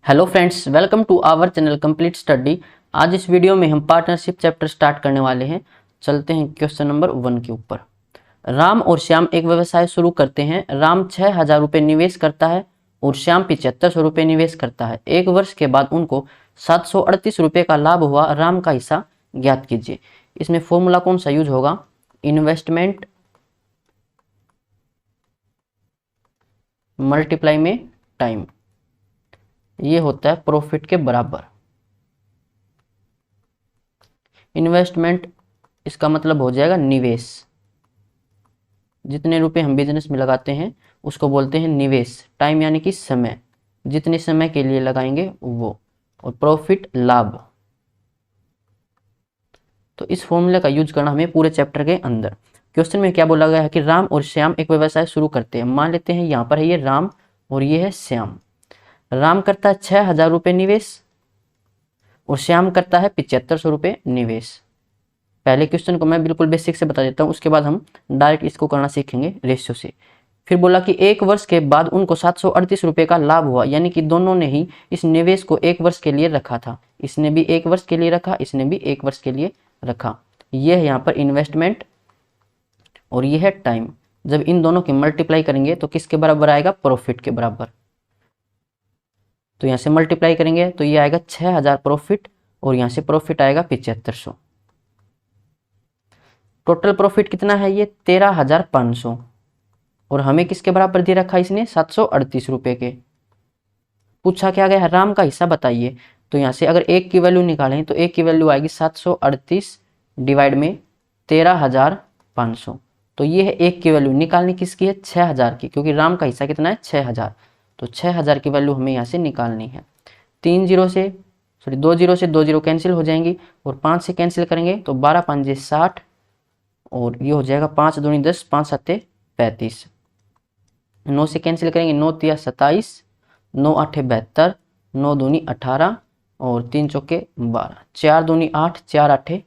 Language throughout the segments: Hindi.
Hello friends, welcome to our channel complete study. आज इस वीडियो में हम पार्टनरशिप चैप्टर स्टार्ट करने वाले हैं। चलते हैं क्वेश्चन नंबर 1 के ऊपर। राम और श्याम एक व्यवसाय शुरू करते हैं। राम 6,000 रुपये निवेश करता है और श्याम 7500 रुपये निवेश करता है। एक वर्ष के बाद उनको 738 रुपये का लाभ हुआ। राम का हिस्सा ज्ञात कीजिए। इसमें फॉर्मूला कौन सा यूज होगा? इन्वेस्टमेंट मल्टीप्लाई में टाइम, ये होता है प्रॉफिट के बराबर। इन्वेस्टमेंट इसका मतलब हो जाएगा निवेश। जितने रुपए हम बिजनेस में लगाते हैं उसको बोलते हैं निवेश। टाइम यानी कि समय, जितने समय के लिए लगाएंगे वो। और प्रॉफिट लाभ। तो इस फॉर्मूले का यूज करना हमें पूरे चैप्टर के अंदर। क्वेश्चन में क्या बोला गया है कि राम और श्याम एक व्यवसाय शुरू करते हैं। मान लेते हैं यहाँ पर है ये राम और ये है श्याम। राम करता है 6,000 रुपये निवेश और श्याम करता है 7500 रुपये निवेश। पहले क्वेश्चन को मैं बिल्कुल बेसिक से बता देता हूँ, उसके बाद हम डायरेक्ट इसको करना सीखेंगे रेशियो से। फिर बोला कि एक वर्ष के बाद उनको 738 रुपये का लाभ हुआ, यानी कि दोनों ने ही इस निवेश को एक वर्ष के लिए रखा था। इसने भी एक वर्ष के लिए रखा, इसने भी एक वर्ष के लिए रखा। यह है यहाँ पर इन्वेस्टमेंट और यह है टाइम। जब इन दोनों की मल्टीप्लाई करेंगे तो किसके बराबर आएगा? प्रॉफिट के बराबर। तो यहाँ से मल्टीप्लाई करेंगे तो ये आएगा 6,000 प्रॉफिट और यहाँ से प्रॉफिट आएगा 7500। टोटल प्रॉफिट कितना है? ये 13,500। और हमें किसके बराबर दे रखा इसने? 738 रुपये के। पूछा क्या गया है? राम का हिस्सा बताइए। तो यहाँ से अगर एक की वैल्यू निकालें तो एक की वैल्यू आएगी 738 डिवाइड में 13,500। तो ये है एक की वैल्यू। निकालनी किसकी है? 6,000 की, क्योंकि राम का हिस्सा कितना है? 6,000। तो 6,000 की वैल्यू हमें यहाँ से निकालनी है। 2 जीरो से 2 जीरो कैंसिल हो जाएंगी और 5 से कैंसिल करेंगे तो 12 5 60 और ये हो जाएगा 5 दूनी 10, 5 7 35। 9 से कैंसिल करेंगे, 9 तिया 27, 9 8 72, 9 दूनी 18 और 3 चौके 12, 4 दूनी 8, 4 8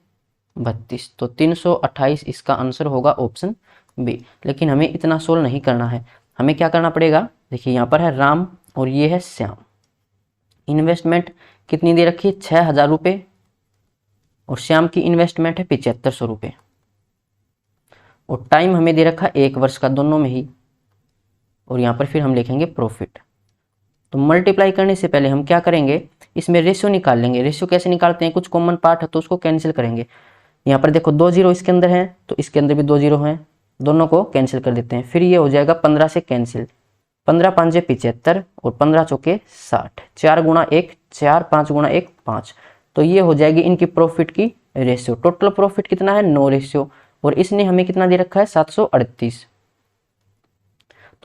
32। तो 328 इसका आंसर होगा ऑप्शन बी। लेकिन हमें इतना सोल्व नहीं करना है, हमें क्या करना पड़ेगा? देखिए यहाँ पर है राम और ये है श्याम। इन्वेस्टमेंट कितनी दे रखी है? 6,000 रुपये और श्याम की इन्वेस्टमेंट है 7500 रुपये। और टाइम हमें दे रखा है 1 वर्ष का दोनों में ही। और यहाँ पर फिर हम लिखेंगे प्रॉफिट। तो मल्टीप्लाई करने से पहले हम क्या करेंगे? इसमें रेशियो निकाल लेंगे। रेशियो कैसे निकालते हैं? कुछ कॉमन पार्ट है तो उसको कैंसिल करेंगे। यहाँ पर देखो 2 जीरो इसके अंदर है तो इसके अंदर भी 2 जीरो हैं, दोनों को कैंसिल कर देते हैं। फिर ये हो जाएगा 15 से कैंसिल, 15 5 75 और 15 चौके 60, 4 गुणा 1 4, 5 गुणा 1 5। तो ये हो जाएगी इनकी प्रॉफिट की रेशियो। टोटल प्रॉफिट कितना है? 9 रेशियो। और इसने हमें कितना दे रखा है? 738।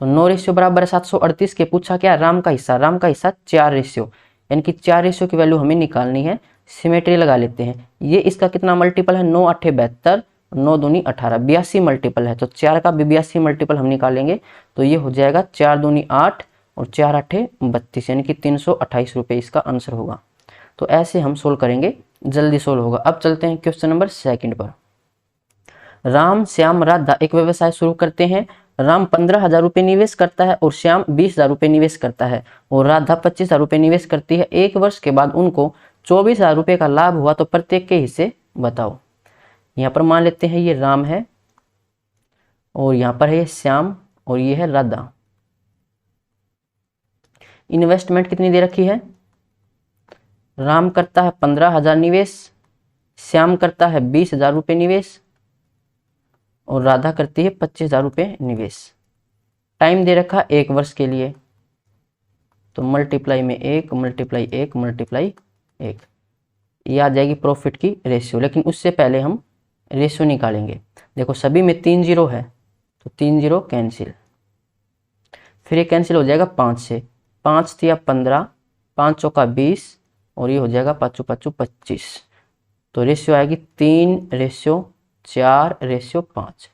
तो 9 रेशियो बराबर है 738 के। पूछा क्या? राम का हिस्सा। राम का हिस्सा 4 रेशियो, यानी कि 4 रेशियो की वैल्यू हमें निकालनी है। सिमेट्री लगा लेते हैं। ये इसका कितना मल्टीपल है? 9 8 72, 9 दूनी 18, 82 मल्टीपल है। तो 4 का भी 82 मल्टीपल हम निकालेंगे तो ये हो जाएगा 4 दूनी 8 और 4 8 32, यानी कि 328 रुपये इसका आंसर होगा। तो ऐसे हम सोल्व करेंगे, जल्दी सोल्व होगा। अब चलते हैं क्वेश्चन नंबर 2 पर। राम श्याम राधा एक व्यवसाय शुरू करते हैं। राम 15,000 रुपये निवेश करता है और श्याम 20,000 रुपये निवेश करता है और राधा 25,000 रुपये निवेश करती है। एक वर्ष के बाद उनको 24,000 रुपये का लाभ हुआ, तो प्रत्येक के हिस्से बताओ। यहाँ पर मान लेते हैं ये राम है और यहाँ पर है ये श्याम और ये है राधा। इन्वेस्टमेंट कितनी दे रखी है? राम करता है 15,000 निवेश, श्याम करता है 20,000 रुपये निवेश और राधा करती है 25,000 रुपये निवेश। टाइम दे रखा 1 वर्ष के लिए, तो मल्टीप्लाई में 1 मल्टीप्लाई 1 मल्टीप्लाई 1, ये आ जाएगी प्रॉफिट की रेशियो। लेकिन उससे पहले हम रेशियो निकालेंगे। देखो सभी में 3 जीरो है तो 3 जीरो कैंसिल, फिर ये कैंसिल हो जाएगा 5 से, 5 तिया 15, 5 चौका 20 और ये हो जाएगा 5 5 25। तो रेशियो आएगी 3 रेशियो 4 रेशियो 5।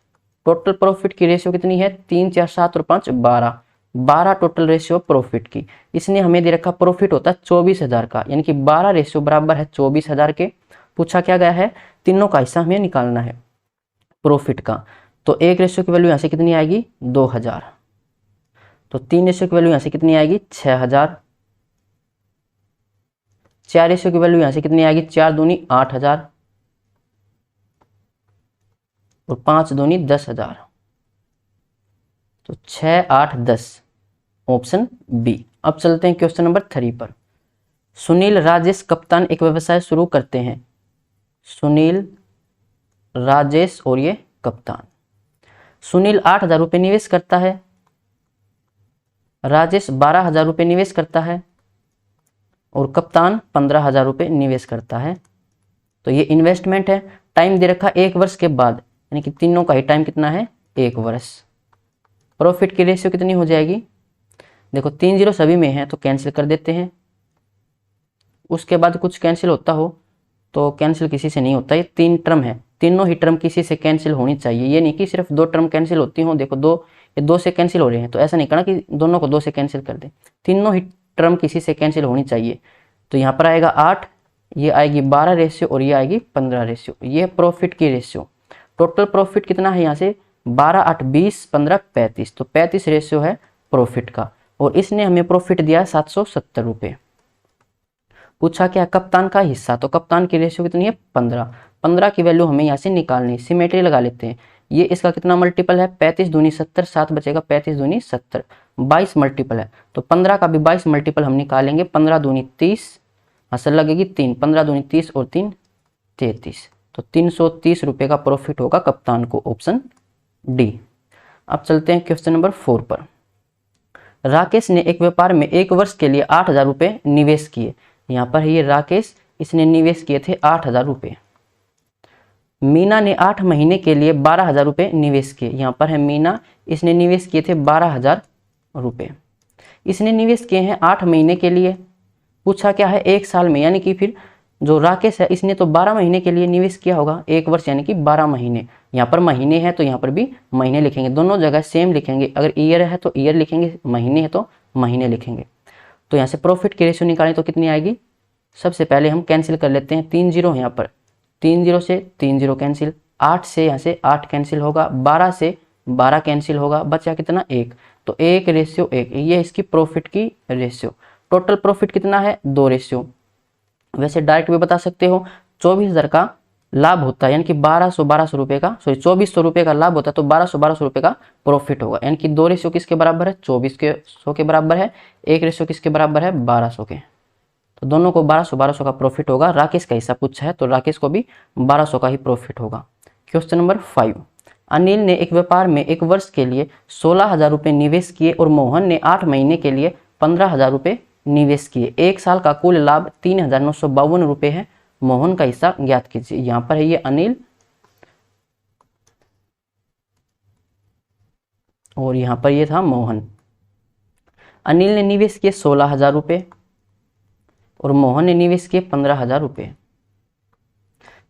टोटल प्रॉफिट की रेशियो कितनी है? 3 4 7 और 5 12, 12 टोटल रेशियो प्रॉफिट की। इसने हमें दे रखा प्रॉफिट होता है 24,000 का, यानी कि 12 रेशियो बराबर है 24,000 के। पूछा क्या गया है? तीनों का हिस्सा हमें निकालना है प्रॉफिट का। तो 1 रेशियो की वैल्यू यहाँ से कितनी आएगी? 2,000। तो 3 रेशियो की वैल्यू यहाँ से कितनी आएगी? 6,000। 4 रेशियो की वैल्यू यहाँ से कितनी आएगी, 4 दूनी 8,000 और 5 दूनी 10,000, तो 6, 8, 10, ऑप्शन बी। अब चलते हैं क्वेश्चन नंबर 3 पर। सुनील, राजेश, कप्तान एक व्यवसाय शुरू करते हैं। सुनील, राजेश और ये कप्तान। सुनील 8,000 रुपये निवेश करता है, राजेश 12,000 रुपये निवेश करता है और कप्तान 15,000 रुपये निवेश करता है। तो ये इन्वेस्टमेंट है। टाइम दे रखा 1 वर्ष के बाद, यानी कि तीनों का ही टाइम कितना है, 1 वर्ष। प्रॉफिट की रेशियो कितनी हो जाएगी, देखो 3 जीरो सभी में है तो कैंसिल कर देते हैं। उसके बाद कुछ कैंसिल होता हो तो कैंसिल किसी से नहीं होता, ये 3 टर्म है, तीनों ही टर्म किसी से कैंसिल होनी चाहिए। ये नहीं कि सिर्फ 2 टर्म कैंसिल होती हो, देखो 2 से कैंसिल हो रहे हैं तो ऐसा नहीं करना कि दोनों को 2 से कैंसिल कर दे, तीनों ही टर्म किसी से कैंसिल होनी चाहिए। तो यहाँ पर आएगा 8, ये आएगी 12 रेशियो और ये आएगी 15 रेशियो। ये प्रॉफिट की रेशियो। टोटल प्रॉफिट कितना है यहाँ से, 12, 8, 20, 15, 35, तो 35 रेशियो है प्रॉफिट का। और इसने हमें प्रॉफिट दिया है 770 रुपये। पूछा क्या, कप्तान का हिस्सा, तो कप्तान की रेशियो कितनी है, 15। 15 की वैल्यू हमें यहाँ से निकालनी, सिमेट्री लगा लेते हैं। ये इसका कितना मल्टीपल है, 35 दूनी 70, 7 बचेगा, 35 दूनी 70, 22 मल्टीपल है। तो 15 का भी 22 मल्टीपल हम निकालेंगे, 15 दूनी 30, असल लगेगी 3, 15 दूनी 30 और 3 33, तो 330 रुपये का प्रॉफिट होगा कप्तान को, ऑप्शन डी। अब चलते हैं क्वेश्चन नंबर 4 पर। राकेश ने एक व्यापार में 1 वर्ष के लिए 8,000 रुपये निवेश किए। यहाँ पर ये राकेश, इसने निवेश किए थे 8,000 रुपये। मीना ने 8 महीने के लिए 12,000 रुपये निवेश किए। यहाँ पर है मीना, इसने निवेश किए थे 12,000 रुपये। इसने निवेश किए हैं 8 महीने के लिए। पूछा क्या है, 1 साल में, यानी कि फिर जो राकेश है इसने तो 12 महीने के लिए निवेश किया होगा, 1 वर्ष यानी कि 12 महीने। यहाँ पर महीने है तो यहाँ पर भी महीने लिखेंगे, दोनों जगह सेम लिखेंगे। अगर ईयर है तो ईयर लिखेंगे, महीने है तो महीने लिखेंगे। तो यहाँ से प्रॉफिट की रेशियो निकालें तो कितनी आएगी, सबसे पहले हम कैंसिल कर लेते हैं, 3 जीरो यहाँ पर, 3 जीरो से 3 जीरो कैंसिल, 8 से यहाँ से 8 कैंसिल होगा, 12 से 12 कैंसिल होगा, बचा कितना 1, तो 1 रेशियो 1, ये इसकी प्रॉफिट की रेशियो। टोटल प्रॉफिट कितना है, 2 रेशियो। वैसे डायरेक्ट भी बता सकते हो, 24,000 का लाभ होता है, यानी कि 1200 रुपये का, सॉरी 2400 रुपये का लाभ होता है, तो 1200 रुपये का प्रॉफिट होगा। यानी कि 2 रेशियो किसके बराबर है, 24 के 100 के बराबर है, 1 रेशियो किसके बराबर है, 1200 के। तो दोनों को 1200 का प्रॉफिट होगा। राकेश का हिस्सा पूछा है तो राकेश को भी 1200 का ही प्रॉफिट होगा। Question number 5। अनिल ने एक व्यापार में 1 वर्ष के लिए 16,000 रुपये निवेश किए और मोहन ने 8 महीने के लिए 15,000 रुपये निवेश किए। 1 साल का कुल लाभ 3,952 रुपये है। मोहन का हिस्सा ज्ञात कीजिए। यहाँ पर है ये अनिल और यहाँ पर ये था मोहन। अनिल ने निवेश किए 16,000 रुपये और मोहन ने निवेश किए 15,000 रुपये।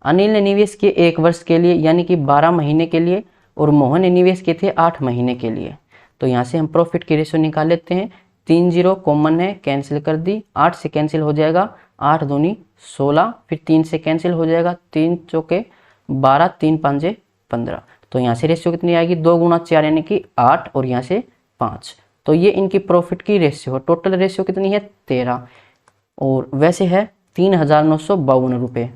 अनिल ने निवेश किए 1 वर्ष के लिए यानी कि 12 महीने के लिए और मोहन ने निवेश किए थे 8 महीने के लिए। तो यहाँ से हम प्रॉफिट की रेशियो निकाल लेते हैं। 3 जीरो कॉमन है, कैंसिल कर दी, 8 से कैंसिल हो जाएगा, 8 दूनी 16, फिर 3 से कैंसिल हो जाएगा, 3 चौके 12, 3 पांजे 15। तो यहाँ से रेशियो कितनी आएगी, 2 गुणा 4 यानी कि 8 और यहाँ से 5। तो ये इनकी प्रॉफिट की रेशियो है। टोटल रेशियो कितनी है, 13 और वैसे है 3,952 रुपये।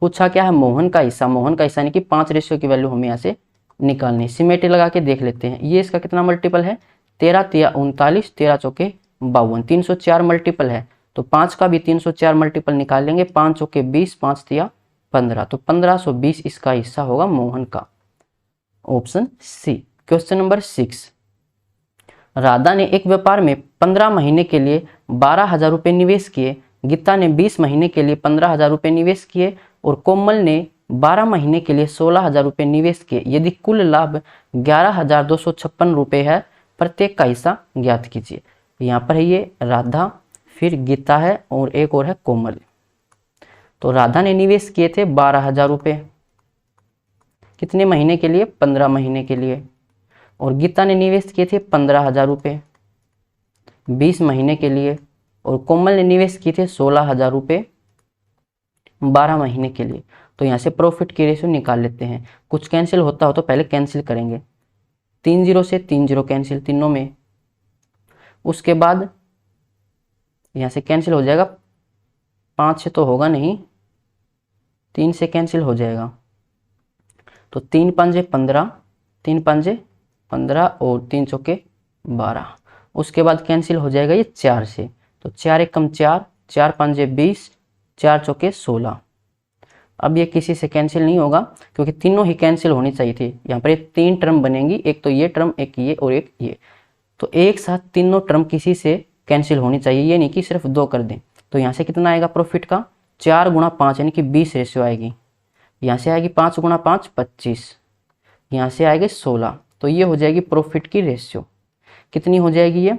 पूछा क्या है, मोहन का हिस्सा। मोहन का हिस्सा यानी कि 5 रेशियो की वैल्यू हमें यहाँ से निकालनी। सिमेट्री लगा के देख लेते हैं। ये इसका कितना मल्टीपल है, 13 तिया 39, 13 चौके 52, 304 मल्टीपल है तो 5 का भी 304 मल्टीपल निकाल लेंगे। 5 चौके 20, 5 तिया 15, तो 1520 इसका हिस्सा होगा मोहन का, option C. Question number 6। Radha ने एक व्यापार में 15 महीने के लिए 12,000 रुपये निवेश किए। गीता ने 20 महीने के लिए 15,000 रुपये निवेश किए और कोमल ने 12 महीने के लिए 16,000 रुपये निवेश किए। यदि कुल लाभ 11,256 रुपये है, प्रत्येक का हिस्सा ज्ञात कीजिए। यहाँ पर है ये राधा, फिर गीता है और एक और है कोमल। तो राधा ने निवेश किए थे 12,000 रुपये, कितने महीने के लिए, 15 महीने के लिए। और गीता ने निवेश किए थे 15,000 रुपये 20 महीने के लिए। और कोमल ने निवेश किए थे 16,000 रुपये 12 महीने के लिए। तो यहाँ से प्रॉफिट की रेशियो निकाल लेते हैं। कुछ कैंसिल होता हो तो पहले कैंसिल करेंगे। 3 जीरो से 3 जीरो कैंसिल तीनों में, उसके बाद यहाँ से कैंसिल हो जाएगा 5 से तो होगा नहीं, 3 से कैंसिल हो जाएगा, तो 3 पंजे 15, 3 पंजे 15 और 3 चौके 12। उसके बाद कैंसिल हो जाएगा ये 4 से, तो 4 एकम 4, 4 पंजे 20, 4 चौके 16। अब ये किसी से कैंसिल नहीं होगा क्योंकि तीनों ही कैंसिल होनी चाहिए थी। यहाँ पर ये 3 टर्म बनेंगी, एक तो ये टर्म, एक ये और एक ये, तो एक साथ तीनों टर्म किसी से कैंसिल होनी चाहिए, ये नहीं कि सिर्फ 2 कर दें। तो यहाँ से कितना आएगा प्रॉफिट का, 4 गुणा 5 यानी कि 20 रेशियो आएगी। यहाँ से आएगी 5 गुणा 5 25, यहाँ से आएगी 16। तो ये हो जाएगी प्रॉफिट की रेशियो। कितनी हो जाएगी ये,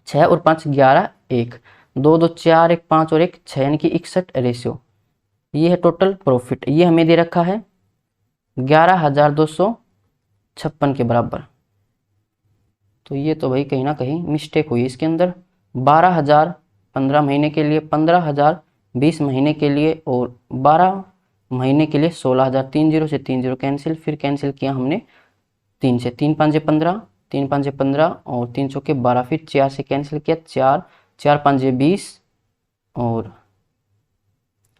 6 और 5 11, 1 2 2 4 1 5 और 1 6 यानी कि 61 रेशियो। ये है टोटल प्रॉफिट। ये हमें दे रखा है 11,256 के बराबर। तो ये तो भाई कहीं ना कहीं मिस्टेक हुई इसके अंदर। 12,000 15 महीने के लिए, 15,000 20 महीने के लिए और 12 महीने के लिए 16,000। 3 0 से 3 0 कैंसिल, फिर कैंसिल किया हमने 3 से, 3 पंजे 15, 3 पंजे 15 और 3 चौके 12, फिर 4 से कैंसिल किया 4, 4 पंजे 20 और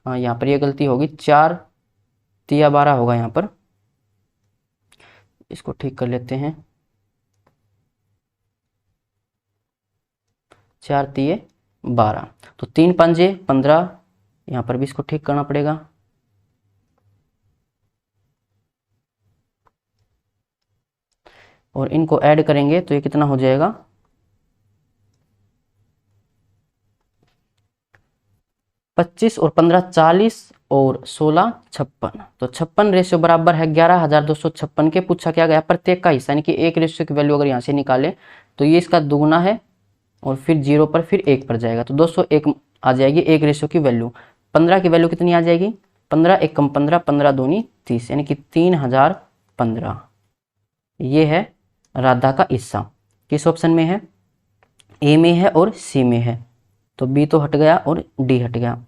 हाँ यहाँ पर ये गलती होगी, 4 तिया 12 होगा यहाँ पर, इसको ठीक कर लेते हैं। 4 तिये 12, तो 3 पंजे 15, यहाँ पर भी इसको ठीक करना पड़ेगा। और इनको ऐड करेंगे तो ये कितना हो जाएगा, 25 और 15 40 और 16 56। तो 56 रेशियो बराबर है 11,256 के। पूछा क्या गया, प्रत्येक का हिस्सा यानी कि एक रेशियो की वैल्यू अगर यहाँ से निकाले तो ये इसका दुगुना है और फिर 0 पर फिर 1 पर जाएगा, तो 201 आ जाएगी एक रेशियो की वैल्यू। 15 की वैल्यू कितनी आ जाएगी, 15 एकम 15, 15 दूनी 30 यानी कि 3015। ये है राधा का हिस्सा। किस ऑप्शन में है, ए में है और सी में है, तो बी तो हट गया और डी हट गया।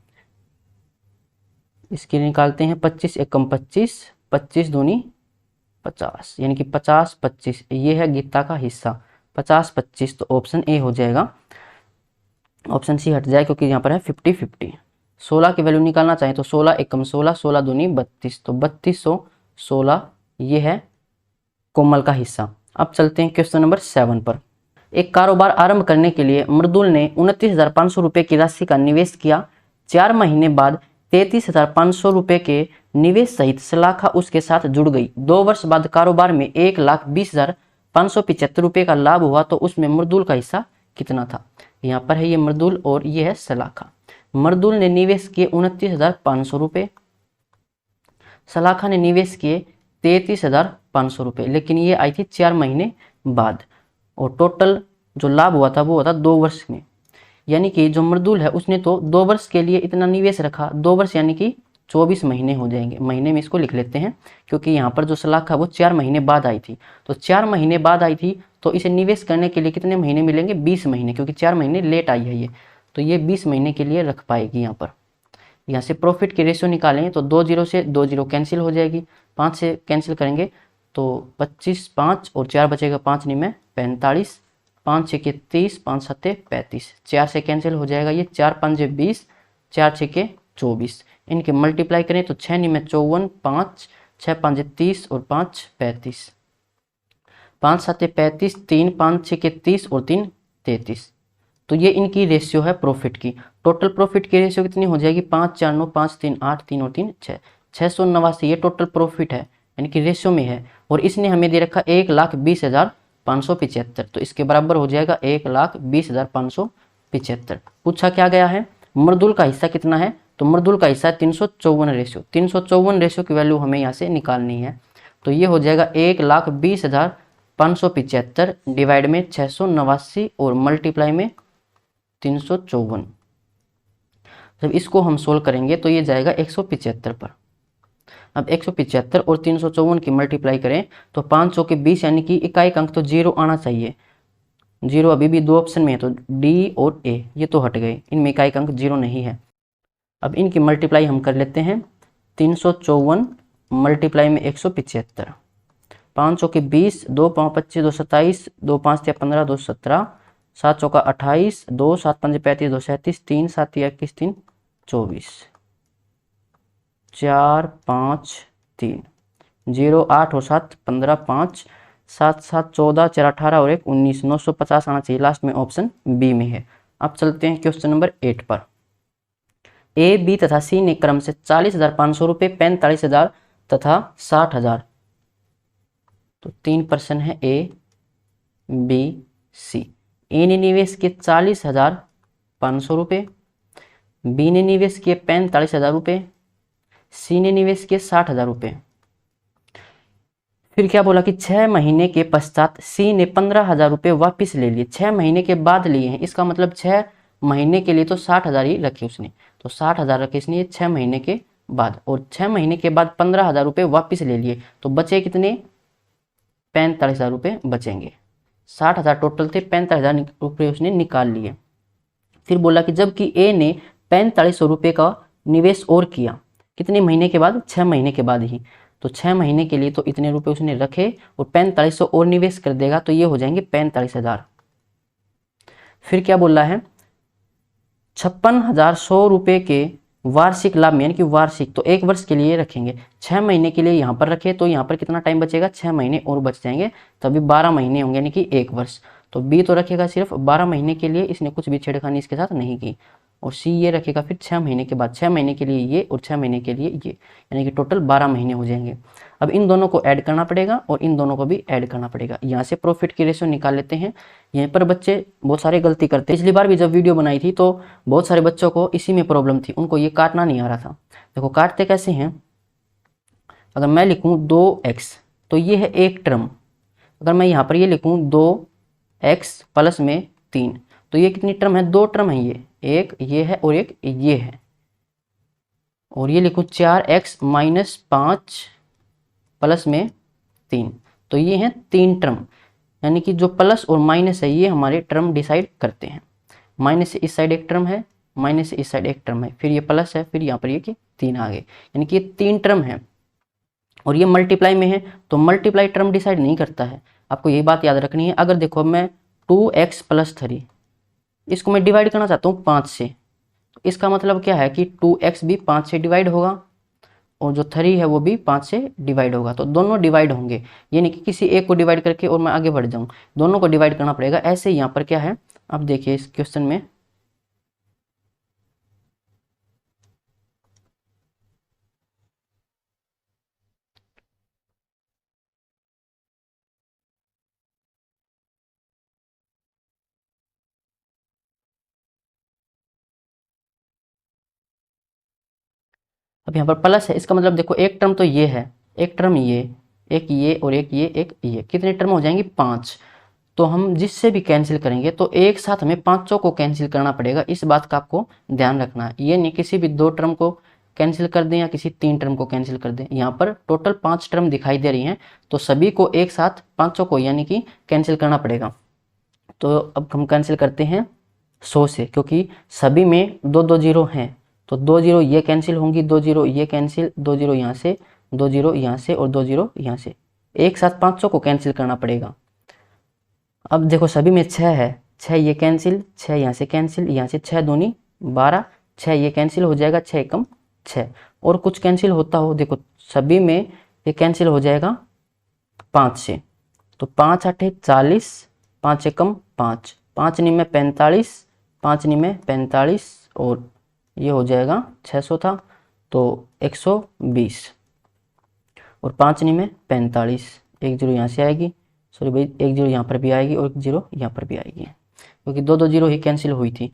इसके निकालते हैं 25 एकम 25, 25 दूनी 50 यानी कि 50 25। ये है गीता का हिस्सा 50 25, तो ऑप्शन ए हो जाएगा। ऑप्शन सी हट जाए क्योंकि यहाँ पर है 50 50। 16 की वैल्यू निकालना चाहें तो 16 एकम 16, 16 दूनी 32, तो 3216 ये है कोमल का हिस्सा। अब चलते हैं क्वेश्चन नंबर 7 पर। एक कारोबार आरंभ करने के लिए मृदुल ने 29,500 रुपये की राशि का निवेश किया। 4 महीने बाद 33,500 रुपये के निवेश सहित सलाखा उसके साथ जुड़ गई। 2 वर्ष बाद कारोबार में 1,20,575 रुपये का लाभ हुआ, तो उसमें मृदुल का हिस्सा कितना था। यहाँ पर है ये मृदुल और ये है सलाखा। मृदुल ने निवेश किए 29,500 रुपये, सलाखा ने निवेश किए 33,500 रुपये, लेकिन ये आई थी 4 महीने बाद, और टोटल जो लाभ हुआ था वो हुआ था 2 वर्ष में। यानी कि जो मृदुल है उसने तो 2 वर्ष के लिए इतना निवेश रखा। 2 वर्ष यानी कि 24 महीने हो जाएंगे। महीने में इसको लिख लेते हैं क्योंकि यहाँ पर जो सलाखा वो 4 महीने बाद आई थी, तो 4 महीने बाद आई थी तो इसे निवेश करने के लिए कितने महीने मिलेंगे, 20 महीने, क्योंकि 4 महीने लेट आई है ये, तो ये 20 महीने के लिए रख पाएगी। यहाँ पर यहाँ से प्रॉफिट की रेशियो निकालें तो 2 0 से 2 0 कैंसिल हो जाएगी, 5 से कैंसिल करेंगे तो 25 5 और 4 बचेगा, 5 नहीं में 45, 5 6 के 30, 5 7 35, 4 से कैंसिल हो जाएगा ये, 4 5 20, 4 6 के 24। इनके मल्टीप्लाई करें तो 6 नहीं में 54, 5 6 5 30 और 5 35, 5 7 35, 3 5 6 के 30 और 3 33। तो ये इनकी रेशियो है प्रॉफिट की। टोटल प्रॉफिट की रेशियो कितनी हो जाएगी, 5 4 9 5 3 8 3 और 3 6, 689। ये टोटल प्रॉफिट है यानी कि रेशियो में है, और इसने हमें दे रखा 1,20,575, तो इसके बराबर हो जाएगा 1,20,575। पूछा क्या गया है, मृदुल का हिस्सा कितना है, तो मृदुल का हिस्सा 354 रेशियो। 354 रेशियो की वैल्यू हमें यहाँ से निकालनी है, तो ये हो जाएगा 1,20,575 डिवाइड में 689 और मल्टीप्लाई में 354। जब इसको हम सोल्व करेंगे तो ये जाएगा 175 पर। अब 175 और 354 की मल्टीप्लाई करें तो 5 चौके 20 यानी कि इकाई अंक तो 0 आना चाहिए। 0 अभी भी 2 ऑप्शन में है, तो डी और ए ये तो हट गए, इनमें इकाई अंक 0 नहीं है। अब इनकी मल्टीप्लाई हम कर लेते हैं, 354 मल्टीप्लाई में 175, 5 चौके 20, 2 5 25 2 27, 2 5 15 2 17, 7 चौका 28, 2 7 5 35 2 37, 3 7 21 3 24, 4 5 3, 0 8 और 7 15, 5 7 7 14, 4 18 और 1 19, 950 आना चाहिए। लास्ट में ऑप्शन बी में है। अब चलते हैं क्वेश्चन नंबर 8 पर। ए, बी तथा सी ने क्रम से 40,500 रुपये, 45,000 तथा 60,000, तो 3 प्रश्न है ए बी सी। ए ने निवेश किए 40,500 रुपये, बी ने निवेश किए 45,000 रुपये, सी ने निवेश किए 60,000 रुपये। फिर क्या बोला कि 6 महीने के पश्चात सी ने 15,000 रुपये वापिस ले लिए। 6 महीने के बाद लिए हैं, इसका मतलब 6 महीने के लिए तो 60,000 ही रखे उसने, तो 60,000 रखे इसने 6 महीने के बाद, और 6 महीने के बाद 15,000 रुपये वापिस ले लिए, तो बचे कितने? 45,000 रुपये बचेंगे। 60,000 टोटल थे, 45,000 रुपये उसने निकाल लिए। फिर बोला कि जबकि ए ने 4500 रुपये का निवेश और किया, कितने महीने के बाद? 6 महीने के बाद ही, तो 6 महीने के लिए तो इतने रुपए उसने रखे और 4500 और निवेश कर देगा, तो ये हो जाएंगे 45,000। फिर क्या बोल रहा है? 56,100 रुपये के वार्षिक लाभ में, यानी कि वार्षिक तो 1 वर्ष के लिए रखेंगे। 6 महीने के लिए यहाँ पर रखे, तो यहाँ पर कितना टाइम बचेगा? 6 महीने और बच जाएंगे, तभी 12 महीने होंगे, यानी कि 1 वर्ष। तो बी तो रखेगा सिर्फ 12 महीने के लिए, इसने कुछ भी छेड़खानी इसके साथ नहीं की। और सी ये रखेगा फिर 6 महीने के बाद, 6 महीने के लिए ये और 6 महीने के लिए ये, यानी कि टोटल 12 महीने हो जाएंगे। अब इन दोनों को ऐड करना पड़ेगा और इन दोनों को भी ऐड करना पड़ेगा। यहाँ से प्रॉफिट की रेशियो निकाल लेते हैं। यहाँ पर बच्चे बहुत सारे गलती करते हैं। पिछली बार भी जब वीडियो बनाई थी तो बहुत सारे बच्चों को इसी में प्रॉब्लम थी, उनको ये काटना नहीं आ रहा था। देखो काटते कैसे हैं, अगर मैं लिखूँ 2x तो ये है एक टर्म, अगर मैं यहाँ पर ये लिखूँ 2x प्लस में 3 तो ये कितनी टर्म है? 2 टर्म है, एक ये है और एक ये है। और ये लिखूँ 4x माइनस 5 प्लस में 3 तो ये हैं 3 टर्म, यानी कि जो प्लस और माइनस है ये हमारे टर्म डिसाइड करते हैं। माइनस से इस साइड एक टर्म है, माइनस से इस साइड एक टर्म है, फिर ये प्लस है, फिर यहाँ पर ये कि 3 आ गए, यानी कि ये 3 टर्म है। और ये मल्टीप्लाई में है तो मल्टीप्लाई टर्म डिसाइड नहीं करता है, आपको यही बात याद रखनी है। अगर देखो मैं 2x प्लस 3 इसको मैं डिवाइड करना चाहता हूँ 5 से, तो इसका मतलब क्या है कि 2x भी 5 से डिवाइड होगा और जो 3 है वो भी 5 से डिवाइड होगा, तो दोनों डिवाइड होंगे। ये नहीं कि किसी एक को डिवाइड करके और मैं आगे बढ़ जाऊँ, दोनों को डिवाइड करना पड़ेगा। ऐसे यहाँ पर क्या है, अब देखिए इस क्वेश्चन में अब यहाँ पर प्लस है, इसका मतलब देखो एक टर्म तो ये है, एक टर्म ये, एक ये और एक ये, एक ये, कितने टर्म हो जाएंगी? 5। तो हम जिससे भी कैंसिल करेंगे तो एक साथ हमें पांचों को कैंसिल करना पड़ेगा, इस बात का आपको ध्यान रखना है। ये नहीं किसी भी 2 टर्म को कैंसिल कर दें या किसी 3 टर्म को कैंसिल कर दें। यहाँ पर टोटल 5 टर्म दिखाई दे रही हैं, तो सभी को एक साथ पांचों को यानी कि कैंसिल करना पड़ेगा। तो अब हम कैंसिल करते हैं 100 से, क्योंकि सभी में 2 2 जीरो हैं, तो 2 जीरो ये कैंसिल होंगी, 2 जीरो ये कैंसिल, 2 जीरो यहाँ से, 2 जीरो यहाँ से और 2 जीरो यहाँ से, एक साथ 500 को कैंसिल करना पड़ेगा। अब देखो सभी में 6 है, 6 ये कैंसिल, 6 यहाँ से कैंसिल, यहाँ से 6 दूनी 12, 6 ये कैंसिल हो जाएगा, 6 एकम 6, और कुछ कैंसिल होता हो, देखो सभी में ये कैंसिल हो जाएगा 5 से, तो 5 8 40, 5 एकम 5, 5 नी में 45, 5 नी में 45 और ये हो जाएगा 600 था तो 120 और 5 नी में 45, एक जीरो यहाँ से आएगी, सॉरी भाई एक जीरो यहाँ पर भी आएगी और एक जीरो यहाँ पर भी आएगी, क्योंकि 2 2 जीरो ही कैंसिल हुई थी।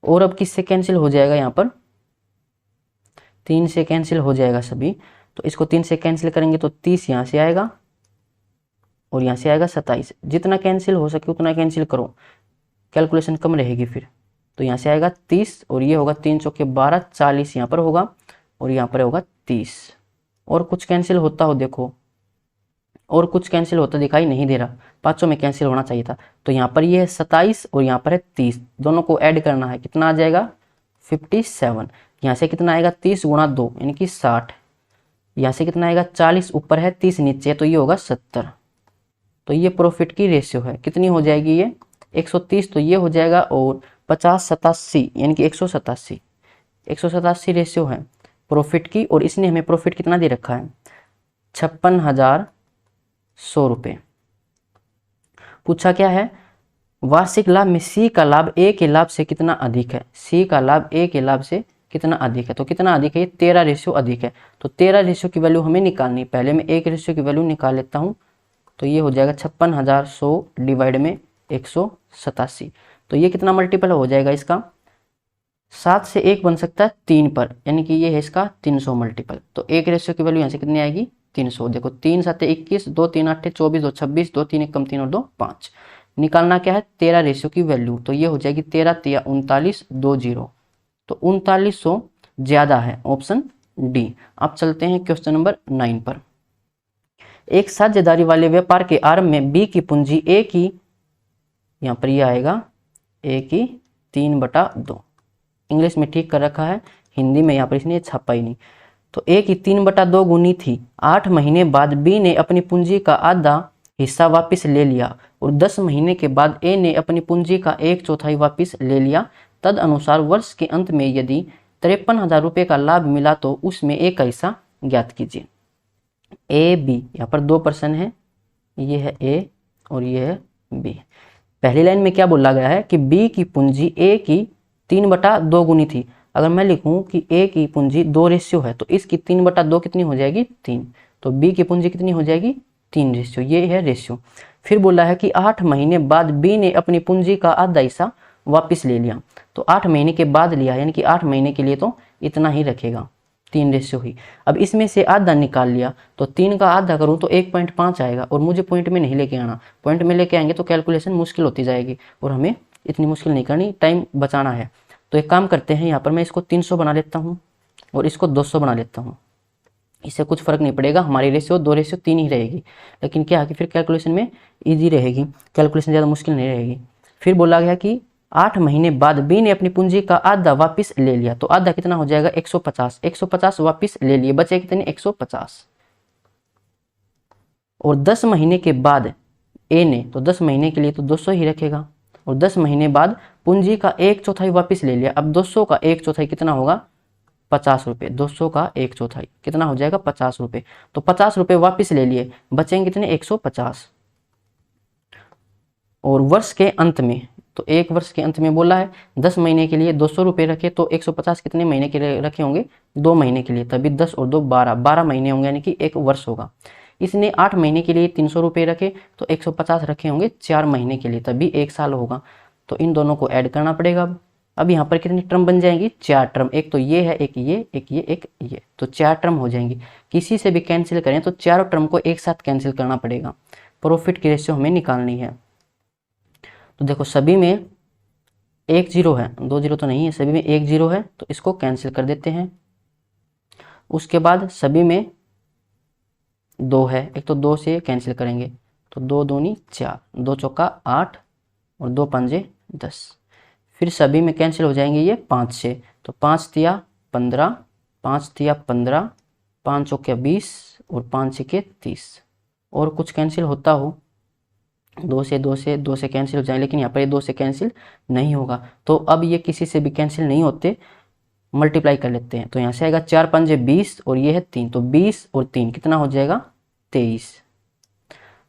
और अब किससे कैंसिल हो जाएगा? यहाँ पर 3 से कैंसिल हो जाएगा सभी, तो इसको 3 से कैंसिल करेंगे तो 30 यहाँ से आएगा और यहाँ से आएगा 27। जितना कैंसिल हो सके उतना कैंसिल करो, कैलकुलेशन कम रहेगी फिर। तो यहाँ से आएगा 30 और ये होगा 3 चौके 12, 40 यहाँ पर होगा और यहाँ पर होगा 30। और कुछ कैंसिल होता हो देखो, और कुछ कैंसिल होता दिखाई नहीं दे रहा, पाँचों में कैंसिल होना चाहिए था। तो यहाँ पर ये है 27 और यहाँ पर है 30, दोनों को ऐड करना है, कितना आ जाएगा? 57। यहाँ से कितना आएगा? 30 गुणा 2 यानी कि 60। यहाँ से कितना आएगा? 40 ऊपर है 30 नीचे, तो ये होगा 70। तो ये प्रॉफिट की रेशियो है, कितनी हो जाएगी ये? 130 तो ये हो जाएगा और 50 87 यानी कि 187। 187 रेशियो है प्रॉफिट की, और इसने हमें प्रॉफिट कितना दे रखा है 56,100 रुपये। पूछा क्या है, वार्षिक लाभ में सी का लाभ ए के लाभ से कितना अधिक है, सी का लाभ ए के लाभ से कितना अधिक है, तो कितना अधिक है, ये 13 रेशियो अधिक है। तो 13 रेशियो की वैल्यू हमें निकालनी है। पहले मैं एक रेशियो की वैल्यू निकाल लेता हूँ, तो ये हो जाएगा 56,100 डिवाइड में 187। तो ये कितना मल्टीपल हो जाएगा इसका, 7 से 1 बन सकता है 3 पर, यानी कि ये है इसका 300 मल्टीपल। तो एक रेशियो की वैल्यू यहाँ से कितनी आएगी 300। देखो 3 7 21, 2 3 8 24, 2 26, 2 3 1 कम 3 और 2 5। निकालना क्या है 13 रेशियो की वैल्यू, तो ये हो जाएगी 13 3 39 2 0, तो 3900 ज्यादा है, ऑप्शन डी। अब चलते हैं क्वेश्चन नंबर 9 पर। एक साझेदारी वाले व्यापार के आरंभ में बी की पूंजी ए की, यहाँ पर ये आएगा ए की 3/2, इंग्लिश में ठीक कर रखा है, हिंदी में यहाँ पर इसने छापा ही नहीं। तो ए की 3/2 गुनी थी। 8 महीने बाद बी ने अपनी पूंजी का आधा हिस्सा वापस ले लिया, और 10 महीने के बाद ए ने अपनी पूंजी का 1/4 वापस ले लिया। तद अनुसार वर्ष के अंत में यदि 53,000 रुपये का लाभ मिला तो उसमें ए का हिस्सा ज्ञात कीजिए। ए बी, यहाँ पर 2 पर्सन है, ये है ए और ये है बी। पहली लाइन में क्या बोला गया है कि बी की पूंजी ए की 3/2 गुनी थी। अगर मैं लिखूं कि ए की पूंजी 2 रेशियो है, तो इसकी 3/2 कितनी हो जाएगी 3, तो बी की पूंजी कितनी हो जाएगी 3 रेशियो, ये है रेशियो। फिर बोला है कि 8 महीने बाद बी ने अपनी पूंजी का आधा हिस्सा वापस ले लिया, तो 8 महीने के बाद लिया, यानी कि 8 महीने के लिए तो इतना ही रखेगा, 3 रेशियो ही। अब इसमें से आधा निकाल लिया, तो 3 का आधा करूं तो 1.5 आएगा, और मुझे पॉइंट में नहीं लेके आना, पॉइंट में लेके आएंगे तो कैलकुलेशन मुश्किल होती जाएगी, और हमें इतनी मुश्किल नहीं करनी, टाइम बचाना है। तो एक काम करते हैं, यहाँ पर मैं इसको 300 बना लेता हूँ और इसको 200 बना लेता हूँ, इससे कुछ फर्क नहीं पड़ेगा, हमारी रेशियो 2 रेशियो 3 ही रहेगी। लेकिन क्या है कि फिर कैलकुलेशन में ईजी रहेगी, कैलकुलेशन ज़्यादा मुश्किल नहीं रहेगी। फिर बोला गया कि 8 महीने बाद बी ने अपनी पूंजी का आधा वापस ले लिया, तो आधा कितना हो जाएगा 150, 150 वापस ले लिए, बचे कितने 150। और 10 महीने के बाद ए ने, तो 10 महीने के लिए तो 200 ही रखेगा, और 10 महीने बाद पूंजी का 1/4 वापस ले लिया। अब 200 का 1/4 कितना होगा 50 रुपये, 200 का 1/4 कितना हो जाएगा 50 रुपये, तो 50 रुपये वापस ले लिए, बचेंगे कितने 150। और वर्ष के अंत में, तो एक वर्ष के अंत में बोला है 10 महीने के लिए 200 रुपये रखे, तो 150 कितने महीने के लिए रखे होंगे 2 महीने के लिए, तभी 10 और 2 12, 12 महीने होंगे, यानी कि 1 वर्ष होगा। इसने 8 महीने के लिए 300 रुपये रखे, तो 150 रखे होंगे 4 महीने के लिए, तभी 1 साल होगा। तो इन दोनों को ऐड करना पड़ेगा। अब यहाँ पर कितनी टर्म बन जाएंगी 4 टर्म, एक तो ये है, एक ये, एक ये, एक ये, तो 4 टर्म हो जाएंगी। किसी से भी कैंसिल करें तो चारों टर्म को एक साथ कैंसिल करना पड़ेगा। प्रॉफिट की रेशियो हमें निकालनी है। तो देखो सभी में 1 0 है, 2 0 तो नहीं है, सभी में 1 0 है, तो इसको कैंसिल कर देते हैं। उसके बाद सभी में 2 है, एक तो 2 से कैंसिल करेंगे, तो 2 दूनी 4, 2 चौका 8 और 2 पंजे 10। फिर सभी में कैंसिल हो जाएंगे ये 5 से, तो 5 तिया 15, 5 तिया 15, 5 चौके 20 और 5 छके 30। और कुछ कैंसिल होता हो 2 से कैंसिल हो जाए, लेकिन यहाँ पर ये 2 से कैंसिल नहीं होगा। तो अब ये किसी से भी कैंसिल नहीं होते, मल्टीप्लाई कर लेते हैं। तो यहाँ से आएगा 4 पंजे 20 और ये है 3, तो 20 और 3 कितना हो जाएगा 23।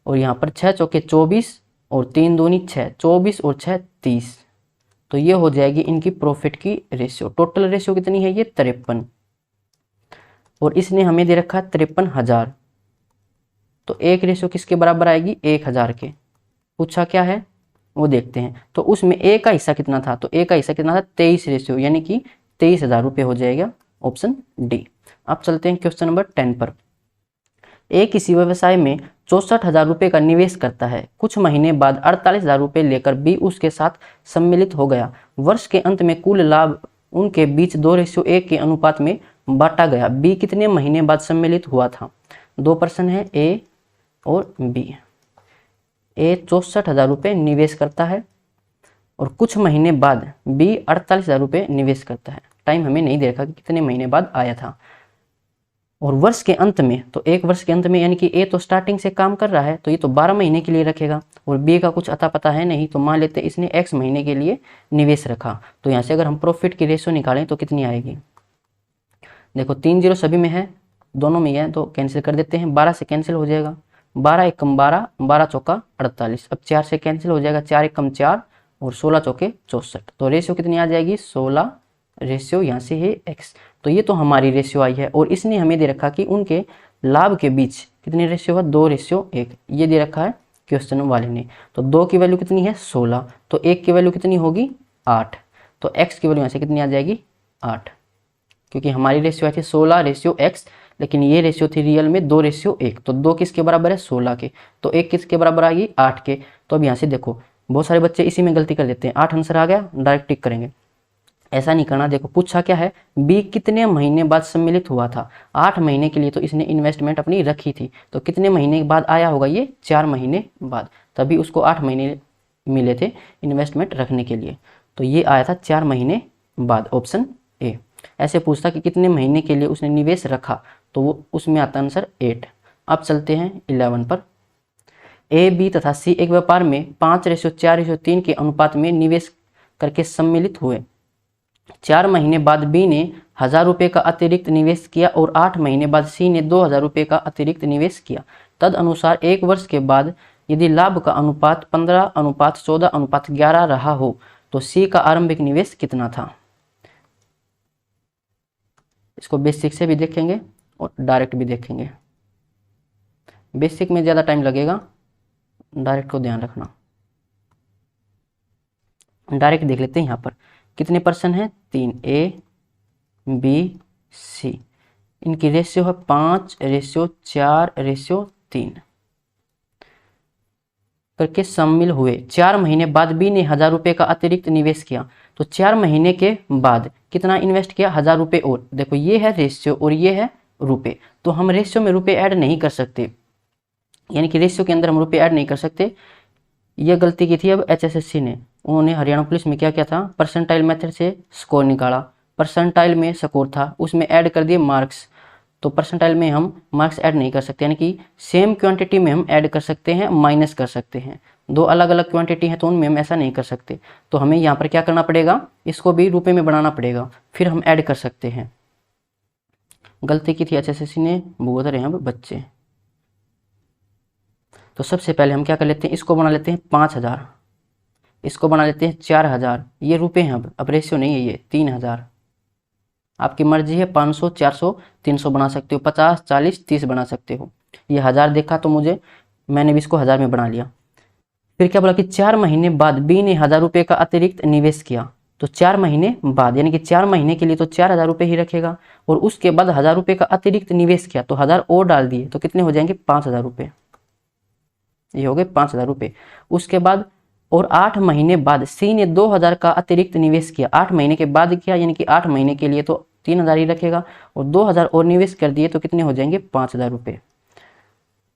और यहाँ पर 6 चौके 24 और 3 दूनी 6, 24 और 6 30। तो ये हो जाएगी इनकी प्रॉफिट की रेशियो। टोटल रेशियो कितनी है ये 53, और इसने हमें दे रखा है 53,000, तो एक रेशियो किसके बराबर आएगी 1,000 के। पूछा क्या है वो देखते हैं। तो उसमें ए का हिस्सा कितना था, तो ए का हिस्सा कितना था 23 रेशियो, यानी कि 23,000 रुपये हो जाएगा, ऑप्शन डी। अब चलते हैं क्वेश्चन नंबर 10 पर। ए किसी व्यवसाय में 64,000 रुपये का निवेश करता है। कुछ महीने बाद 48,000 रुपये लेकर बी उसके साथ सम्मिलित हो गया। वर्ष के अंत में कुल लाभ उनके बीच 2:1 के अनुपात में बांटा गया। बी कितने महीने बाद सम्मिलित हुआ था, 2 पर्सन है ए और बी। ए 64,000 रुपये निवेश करता है और कुछ महीने बाद बी 48,000 रुपये निवेश करता है। टाइम हमें नहीं दे रखा कि कितने महीने बाद आया था। और वर्ष के अंत में, तो एक वर्ष के अंत में यानी कि ए तो स्टार्टिंग से काम कर रहा है तो ये तो 12 महीने के लिए रखेगा, और बी का कुछ अता पता है नहीं, तो मान लेते हैं इसने x महीने के लिए निवेश रखा। तो यहाँ से अगर हम प्रॉफिट की रेशियो निकालें तो कितनी आएगी, देखो 3 जीरो सभी में है, दोनों में है, तो कैंसिल कर देते हैं, 12 से कैंसिल हो जाएगा, 12 एकम 12, 12 चौका 48, अब 4 से कैंसिल हो जाएगा, 4 एकम 4 और 16 चौके 64, तो रेशियो कितनी आ जाएगी 16, रेशियो यहाँ से है x। तो ये तो हमारी रेशियो आई है, और इसने हमें दे रखा कि उनके लाभ के बीच कितनी रेशियो है, 2:1, ये दे रखा है क्वेश्चन वाले ने। तो 2 की वैल्यू कितनी है 16, तो 1 की वैल्यू कितनी होगी 8, तो x की वैल्यू यहाँ से कितनी आ जाएगी 8, क्योंकि हमारी रेशियो आई थी 16:x, लेकिन ये रेशियो थी रियल में 2:1, तो 2 किसके बराबर है 16 के, तो 1 किसके बराबर आ गई 8 के। तो अब यहाँ से देखो बहुत सारे बच्चे इसी में गलती कर देते हैं, 8 आंसर आ गया डायरेक्ट टिक करेंगे, ऐसा नहीं करना। देखो पूछा क्या है, बी कितने महीने बाद सम्मिलित हुआ था, 8 महीने के लिए तो इसने इन्वेस्टमेंट अपनी रखी थी, तो कितने महीने के बाद आया होगा ये 4 महीने बाद, तभी उसको 8 महीने मिले थे इन्वेस्टमेंट रखने के लिए, तो ये आया था 4 महीने बाद, ऑप्शन ए। ऐसे पूछता कि कितने महीने के लिए उसने निवेश रखा, तो वो उसमें आता आंसर 8। अब चलते हैं 11 पर। ए, बी तथा सी एक व्यापार में 5:4:3 के अनुपात में निवेश करके सम्मिलित हुए। 4 महीने बाद बी ने 1000 रुपये का अतिरिक्त निवेश किया और 8 महीने बाद सी ने 2000 रुपये का अतिरिक्त निवेश किया। तद अनुसार एक वर्ष के बाद यदि लाभ का अनुपात 15:14:11 रहा हो तो सी का आरंभिक निवेश कितना था। इसको बेसिक से भी देखेंगे और डायरेक्ट भी देखेंगे, बेसिक में ज़्यादा टाइम लगेगा, डायरेक्ट को ध्यान रखना। डायरेक्ट देख लेते हैं, यहाँ पर कितने पर्सन हैं 3, ए बी सी, इनकी रेशियो है 5:4:3 करके सम्मिल हुए। 4 महीने बाद बी ने 1000 रुपये का अतिरिक्त निवेश किया, तो 4 महीने के बाद कितना इन्वेस्ट किया 1000 रुपये, और देखो ये है रेशियो और ये है रुपये, तो हम रेशियो में रुपये ऐड नहीं कर सकते, यानी कि रेशियो के अंदर हम रुपये ऐड नहीं कर सकते, ये गलती की थी। अब HSSC ने, उन्होंने हरियाणा पुलिस में क्या किया था, परसेंटाइल मेथड से स्कोर निकाला, परसेंटाइल में स्कोर था उसमें ऐड कर दिए मार्क्स, तो परसेंटाइल में हम मार्क्स ऐड नहीं कर सकते, यानी कि सेम क्वांटिटी में हम ऐड कर सकते हैं, माइनस कर सकते हैं, दो अलग अलग क्वांटिटी हैं तो उनमें हम ऐसा नहीं कर सकते, तो हमें यहाँ पर क्या करना पड़ेगा, इसको भी रुपये में बनाना पड़ेगा, फिर हम ऐड कर सकते हैं। गलती की थी HSSC ने, भुगत रहे हैं अब बच्चे। तो सबसे पहले हम क्या कर लेते हैं, इसको बना लेते हैं 5000, इसको बना लेते हैं 4000, ये रुपये हैं, अब रेशियो नहीं है, ये 3000, आपकी मर्जी है 500, 400, 300 बना सकते हो, 50, 40, 30 बना सकते हो। ये 1000 देखा तो मैंने भी इसको 1000 में बना लिया। फिर क्या बोला कि 4 महीने बाद बी ने 1000 रुपये का अतिरिक्त निवेश किया, तो 4 महीने बाद यानी कि 4 महीने के लिए तो 4000 रुपये ही रखेगा, और उसके बाद 1000 रुपये का अतिरिक्त निवेश किया तो 1000 और डाल दिए, तो कितने हो जाएंगे 5000 रुपये, ये हो गए 5000 रुपये। उसके बाद और 8 महीने बाद सी ने 2000 का अतिरिक्त निवेश किया, 8 महीने के बाद किया, यानी कि 8 महीने के लिए तो 3000 ही रखेगा, और 2000 और निवेश कर दिए तो कितने हो जाएंगे 5000 रुपये।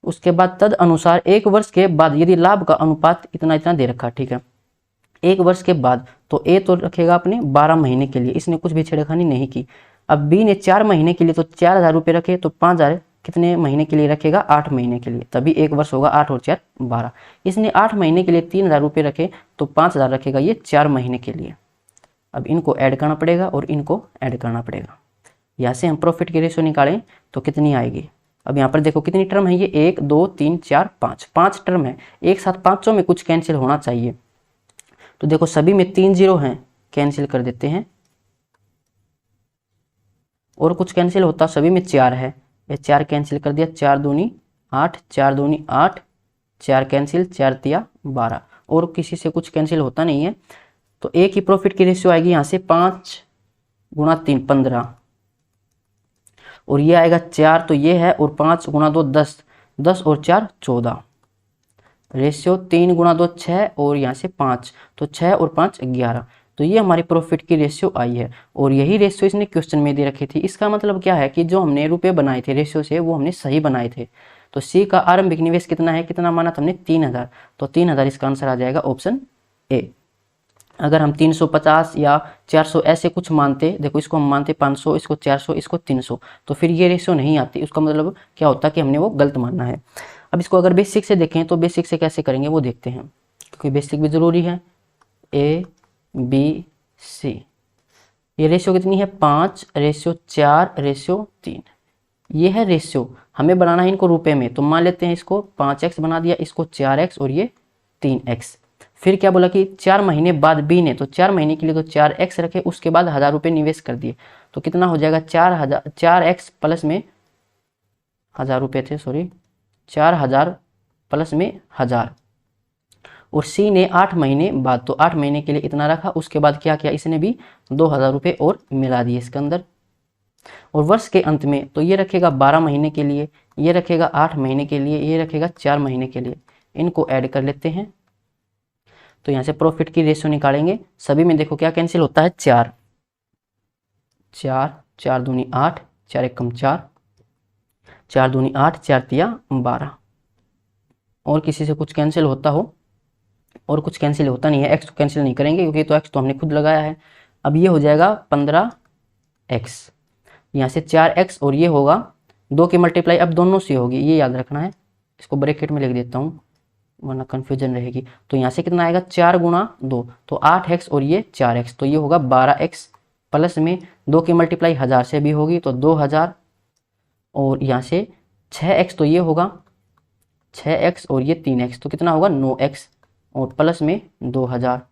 उसके बाद तद अनुसार एक वर्ष के बाद यदि लाभ का अनुपात इतना इतना दे रखा, ठीक है, एक वर्ष के बाद तो ए तो रखेगा अपने 12 महीने के लिए, इसने कुछ भी छेड़खानी नहीं की। अब बी ने 4 महीने के लिए तो 4000 रुपये रखे, तो 5000 कितने महीने के लिए रखेगा 8 महीने के लिए, तभी एक वर्ष होगा, 8 और 4 12। इसने 8 महीने के लिए 3000 रुपये रखे तो 5000 रखेगा ये 4 महीने के लिए। अब इनको ऐड करना पड़ेगा और इनको ऐड करना पड़ेगा, यहाँ से हम प्रॉफिट की रेशियो निकालें तो कितनी आएगी। अब यहाँ पर देखो कितनी टर्म है, ये 1 2 3 4 5, 5 टर्म है, एक साथ पाँचों में कुछ कैंसिल होना चाहिए, तो देखो सभी में 3 जीरो हैं, कैंसिल कर देते हैं, और कुछ कैंसिल होता सभी में 4 है, ये 4 कैंसिल कर दिया, 4 दूनी 8, 4 दूनी 8, 4 कैंसिल, 4 तिया 12, और किसी से कुछ कैंसिल होता नहीं है, तो एक ही प्रॉफिट की रेशियो आएगी यहाँ से 5 गुणा 3 15, और ये आएगा 4, तो ये है, और 5 गुणा 2 10, 10 और 4 14, रेशियो 3 गुणा 2 6, और यहाँ से 5, तो 6 और 5 11, तो ये हमारी प्रॉफिट की रेशियो आई है, और यही रेशियो इसने क्वेश्चन में दे रखी थी। इसका मतलब क्या है कि जो हमने रुपए बनाए थे रेशियो से वो हमने सही बनाए थे। तो सी का आरंभिक निवेश कितना है, कितना माना था हमने 3000, तो 3000 इसका आंसर आ जाएगा ऑप्शन ए। अगर हम 350 या 400 ऐसे कुछ मानते, देखो इसको हम मानते 500, इसको 400, इसको 300, तो फिर ये रेशियो नहीं आती। उसका मतलब क्या होता है कि हमने वो गलत माना है। अब इसको अगर बेसिक से देखें तो बेसिक से कैसे करेंगे वो देखते हैं, क्योंकि बेसिक भी ज़रूरी है। ABC, ये रेशियो कितनी है 5:4:3, ये है रेशियो। हमें बनाना है इनको रुपए में, तो मान लेते हैं इसको 5x बना दिया, इसको 4x और ये 3x। फिर क्या बोला कि 4 महीने बाद बी ने, तो 4 महीने के लिए तो 4x रखे, उसके बाद 1000 रुपये निवेश कर दिए, तो कितना हो जाएगा 4x प्लस में 1000 रुपये थे, सॉरी 4000 प्लस में 1000। और सी ने 8 महीने बाद, तो 8 महीने के लिए इतना रखा, उसके बाद क्या किया इसने भी 2000 रुपये और मिला दिए इसके अंदर। और वर्ष के अंत में तो ये रखेगा 12 महीने के लिए, ये रखेगा 8 महीने के लिए, ये रखेगा 4 महीने के लिए। इनको ऐड कर लेते हैं, तो यहाँ से प्रॉफिट की रेशियो निकालेंगे। सभी में देखो क्या कैंसिल होता है, 4 4 4 दूनी 8, 4 एकम 4, 4 दूनी 8, 4 तिया 12। और किसी से कुछ कैंसिल होता हो, और कुछ कैंसिल होता नहीं है, एक्स को कैंसिल नहीं करेंगे क्योंकि तो एक्स तो हमने खुद लगाया है। अब ये हो जाएगा 15x, यहाँ से 4x और ये होगा 2 की मल्टीप्लाई अब दोनों से होगी, ये याद रखना है। इसको ब्रैकेट में लिख देता हूँ वरना कन्फ्यूजन रहेगी। तो यहाँ से कितना आएगा 4 गुणा 2, तो 8x और ये 4x, तो ये होगा 12x प्लस में 2 की मल्टीप्लाई 1000 से भी होगी तो 2000, और यहाँ से 6x, तो ये होगा 6x और ये 3x, तो कितना होगा 9x और प्लस में 2000।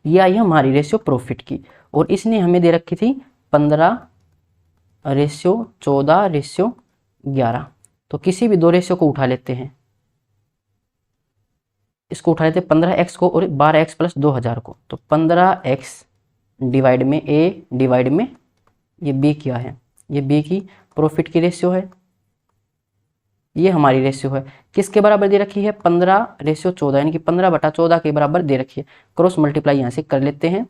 ये आई हमारी रेशियो प्रॉफिट की। और इसने हमें दे रखी थी 15:14:11, तो किसी भी दो रेशियो को उठा लेते हैं। इसको उठा लेते हैं 15x को और 12x प्लस 2000 को, तो 15x डिवाइड में a डिवाइड में ये b क्या है, ये b की प्रॉफिट की रेशियो है, ये हमारी रेशियो है। किसके बराबर दे रखी है 15:14, यानी कि 15/14 के बराबर दे रखी है। क्रॉस मल्टीप्लाई यहाँ से कर लेते हैं,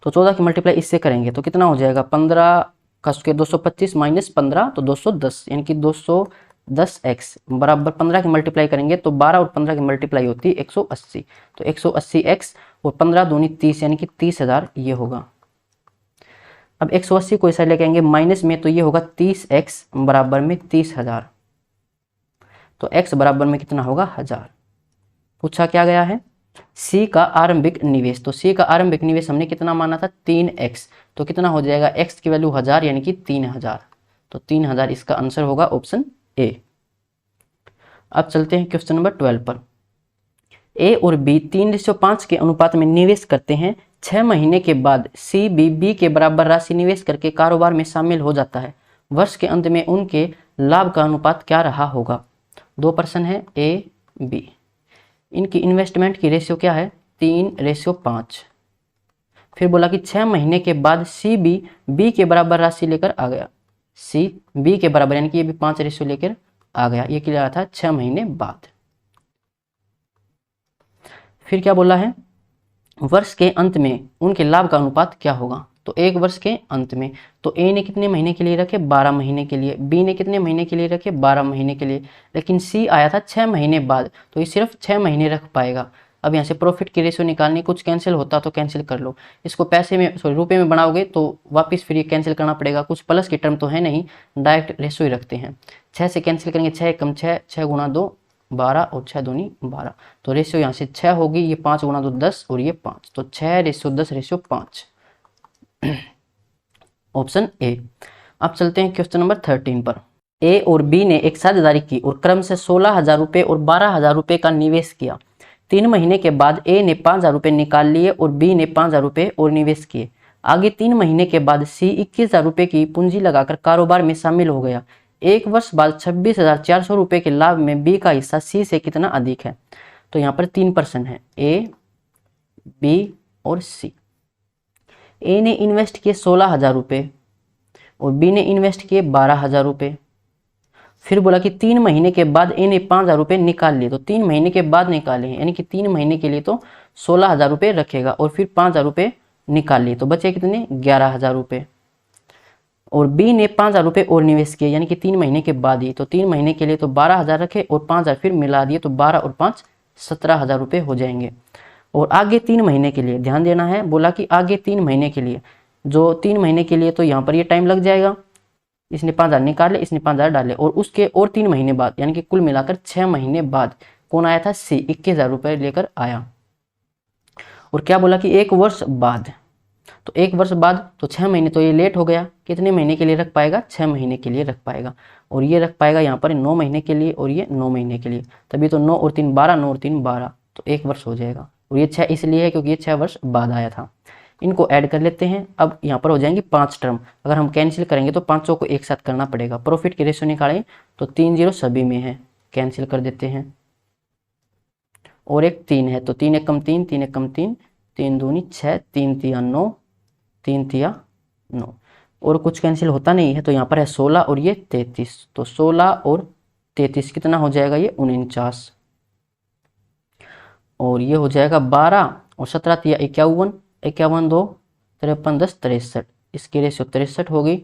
तो 14 की मल्टीप्लाई इससे करेंगे तो कितना हो जाएगा 15 का स्क्वायर 225 माइनस 15 तो 210, यानी कि 210x बराबर 15 की मल्टीप्लाई करेंगे तो 12 और 15 की मल्टीप्लाई होती है 180, तो 180x और 15 दूनी 30, यानी कि 30,000 ये होगा। अब 180 को ऐसा लेके आएंगे माइनस में, तो ये होगा 30x बराबर में 30,000, तो x बराबर में कितना होगा 1000। पूछा क्या गया है C का आरंभिक निवेश, तो C का आरंभिक निवेश हमने कितना माना था 3x, तो कितना हो जाएगा x की वैल्यू 1000 यानी कि 3000, तो 3000 इसका आंसर होगा ऑप्शन A। अब चलते हैं क्वेश्चन नंबर 12 पर। A और B 3:5 के अनुपात में निवेश करते हैं। 6 महीने के बाद C B के बराबर राशि निवेश करके कारोबार में शामिल हो जाता है। वर्ष के अंत में उनके लाभ का अनुपात क्या रहा होगा। 2 पर्सन है A B, इनकी इन्वेस्टमेंट की रेशियो क्या है 3:5। फिर बोला कि 6 महीने के बाद C B के बराबर राशि लेकर आ गया, C B के बराबर, यानी कि ये भी 5 रेशियो लेकर आ गया। ये क्या था 6 महीने बाद। फिर क्या बोला है वर्ष के अंत में उनके लाभ का अनुपात क्या होगा, तो एक वर्ष के अंत में तो A ने कितने महीने के लिए रखे 12 महीने के लिए, B ने कितने महीने के लिए रखे 12 महीने के लिए, लेकिन C आया था 6 महीने बाद, तो ये सिर्फ 6 महीने रख पाएगा। अब यहाँ से प्रॉफिट की रेशियो निकालनी, कुछ कैंसिल होता तो कैंसिल कर लो। इसको पैसे में सॉरी रुपए में बनाओगे तो वापस फिर ये कैंसिल करना पड़ेगा, कुछ प्लस की टर्म तो है नहीं, डायरेक्ट रेशियो ही रखते हैं। 6 से कैंसिल करेंगे 6 कम 6, 6 गुणा 2 12 और 6 दूनी 12, तो रेशियो यहाँ से 6 होगी, ये 5 गुणा 2 10 और ये 5, तो 6:10:5 ऑप्शन ए। अब चलते हैं क्वेश्चन नंबर 13 पर। ए और बी ने एक साझेदारी की और क्रम से 16,000 रुपये और 12,000 रुपये का निवेश किया। 3 महीने के बाद ए ने 5,000 रुपये निकाल लिए और बी ने 5,000 रुपये और निवेश किए। आगे 3 महीने के बाद सी 21,000 रुपये की पूंजी लगाकर कारोबार में शामिल हो गया। 1 वर्ष बाद 26,400 रुपये के लाभ में बी का हिस्सा सी से कितना अधिक है। तो यहाँ पर 3 पर्सन है ए बी और सी। ए ने इन्वेस्ट किए 16,000 रुपये और बी ने इन्वेस्ट किए 12,000 रुपये। फिर बोला कि 3 महीने के बाद ए ने 5,000 रुपये निकाल लिए, तो 3 महीने के बाद निकाले हैं, यानी कि 3 महीने के लिए तो 16,000 रुपये रखेगा और फिर 5,000 रुपये निकाल लिए, तो बचे कितने 11,000 रुपये। और बी ने 5,000 रुपये और निवेश किए, यानी कि 3 महीने के बाद ही, तो 3 महीने के लिए तो 12,000 रखे और 5,000 फिर मिला दिए, तो 12 और 5 17,000 रुपये हो जाएंगे। और आगे 3 महीने के लिए ध्यान देना है, बोला कि आगे 3 महीने के लिए, जो 3 महीने के लिए तो यहाँ पर ये टाइम लग जाएगा, इसने 5000 निकाले, इसने 5000 डाले, और उसके और 3 महीने बाद यानी कि कुल मिलाकर 6 महीने बाद कौन आया था, सी 21,000 रुपये लेकर आया। और क्या बोला कि 1 वर्ष बाद, तो 1 वर्ष बाद तो 6 महीने तो ये लेट हो गया, कितने महीने के लिए रख पाएगा, 6 महीने के लिए रख पाएगा, और ये रख पाएगा यहाँ पर 9 महीने के लिए, और ये 9 महीने के लिए, तभी तो 9 और 3 12, 9 और 3 12, तो 1 वर्ष हो जाएगा। और ये 6 इसलिए है क्योंकि ये 6 वर्ष बाद आया था। इनको ऐड कर लेते हैं। अब यहाँ पर हो जाएंगे 5 टर्म, अगर हम कैंसिल करेंगे तो 500 को एक साथ करना पड़ेगा। प्रॉफिट की रेशियो निकालें तो 3 0 सभी में है, कैंसिल कर देते हैं, और एक 3 है तो 3 1 कम 3, 3 1 कम 3, 3 दूनी 6, 3 तिया 9, 3 तिया 9, और कुछ कैंसिल होता नहीं है तो यहाँ पर है 16 और ये 33, तो 16 और 33 कितना हो जाएगा, ये 49, और ये हो जाएगा 12 और 17 तिया 51, 51 2 53 10 63, इसकी रेशियो 63 होगी,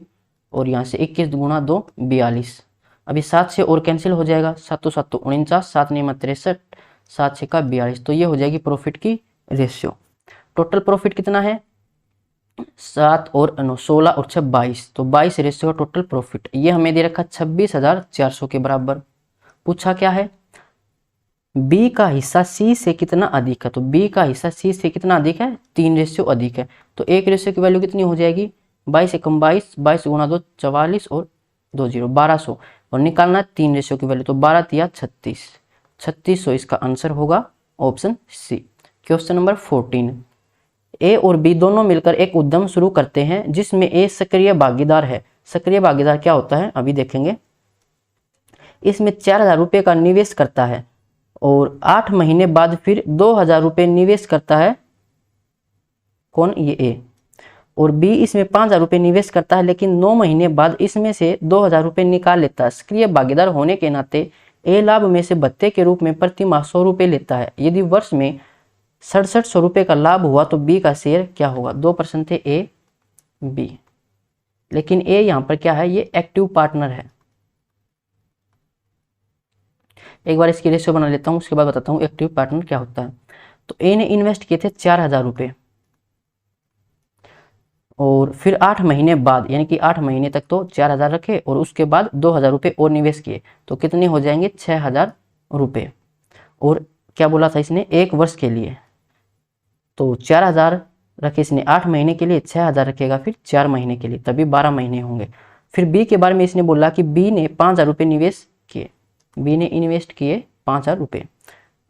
और यहाँ से 21 गुणा 2 42। अभी 7 से और कैंसिल हो जाएगा, 7 तो 7 तो 49, 7 नहीं 63, 7 6 का 42, तो ये हो जाएगी प्रॉफिट की रेशियो। टोटल प्रॉफिट कितना है, 7 और 9 16 और 6 22, तो 22 रेशियो का टोटल प्रॉफिट, ये हमें दे रखा 26,400 के बराबर। पूछा क्या है, बी का हिस्सा सी से कितना अधिक है, तो बी का हिस्सा सी से कितना अधिक है, 3 रेशियो अधिक है, तो 1 रेशियो की वैल्यू कितनी हो जाएगी, 22 एकम 22, 22 गुणा 2 44 और 2 0 1200, और निकालना 3 रेशियो की वैल्यू, तो 12 तिया 36, 3600 इसका आंसर होगा ऑप्शन सी। क्वेश्चन नंबर 14, ए और बी दोनों मिलकर एक उद्यम शुरू करते हैं जिसमें ए सक्रिय भागीदार है। सक्रिय भागीदार क्या होता है अभी देखेंगे। इसमें 4,000 रुपये का निवेश करता है और 8 महीने बाद फिर 2,000 रुपये निवेश करता है, कौन, ये ए, और बी इसमें 5,000 रुपये निवेश करता है लेकिन 9 महीने बाद इसमें से 2,000 रुपये निकाल लेता है। सक्रिय भागीदार होने के नाते ए लाभ में से भत्ते के रूप में प्रति माह 100 रुपये लेता है। यदि वर्ष में 6700 रुपये का लाभ हुआ तो बी का शेयर क्या होगा, 2% थे ए बी, लेकिन ए यहाँ पर क्या है, ये एक्टिव पार्टनर है। एक बार इसकी रेशियो बना लेता हूँ, उसके बाद बताता हूँ एक्टिव पार्टनर क्या होता है। तो ए ने इन्वेस्ट किए थे 4,000 रुपये, और फिर 8 महीने बाद यानी कि 8 महीने तक तो 4,000 रखे और उसके बाद 2,000 रुपये और निवेश किए, तो कितने हो जाएंगे, 6,000 रुपये। और क्या बोला था इसने, 1 वर्ष के लिए, तो 4,000 रखे इसने 8 महीने के लिए, 6,000 रखेगा फिर 4 महीने के लिए, तभी 12 महीने होंगे। फिर बी के बारे में इसने बोला कि बी ने 5,000 रुपये निवेश किए, बी ने इन्वेस्ट किए 5,000 रुपये,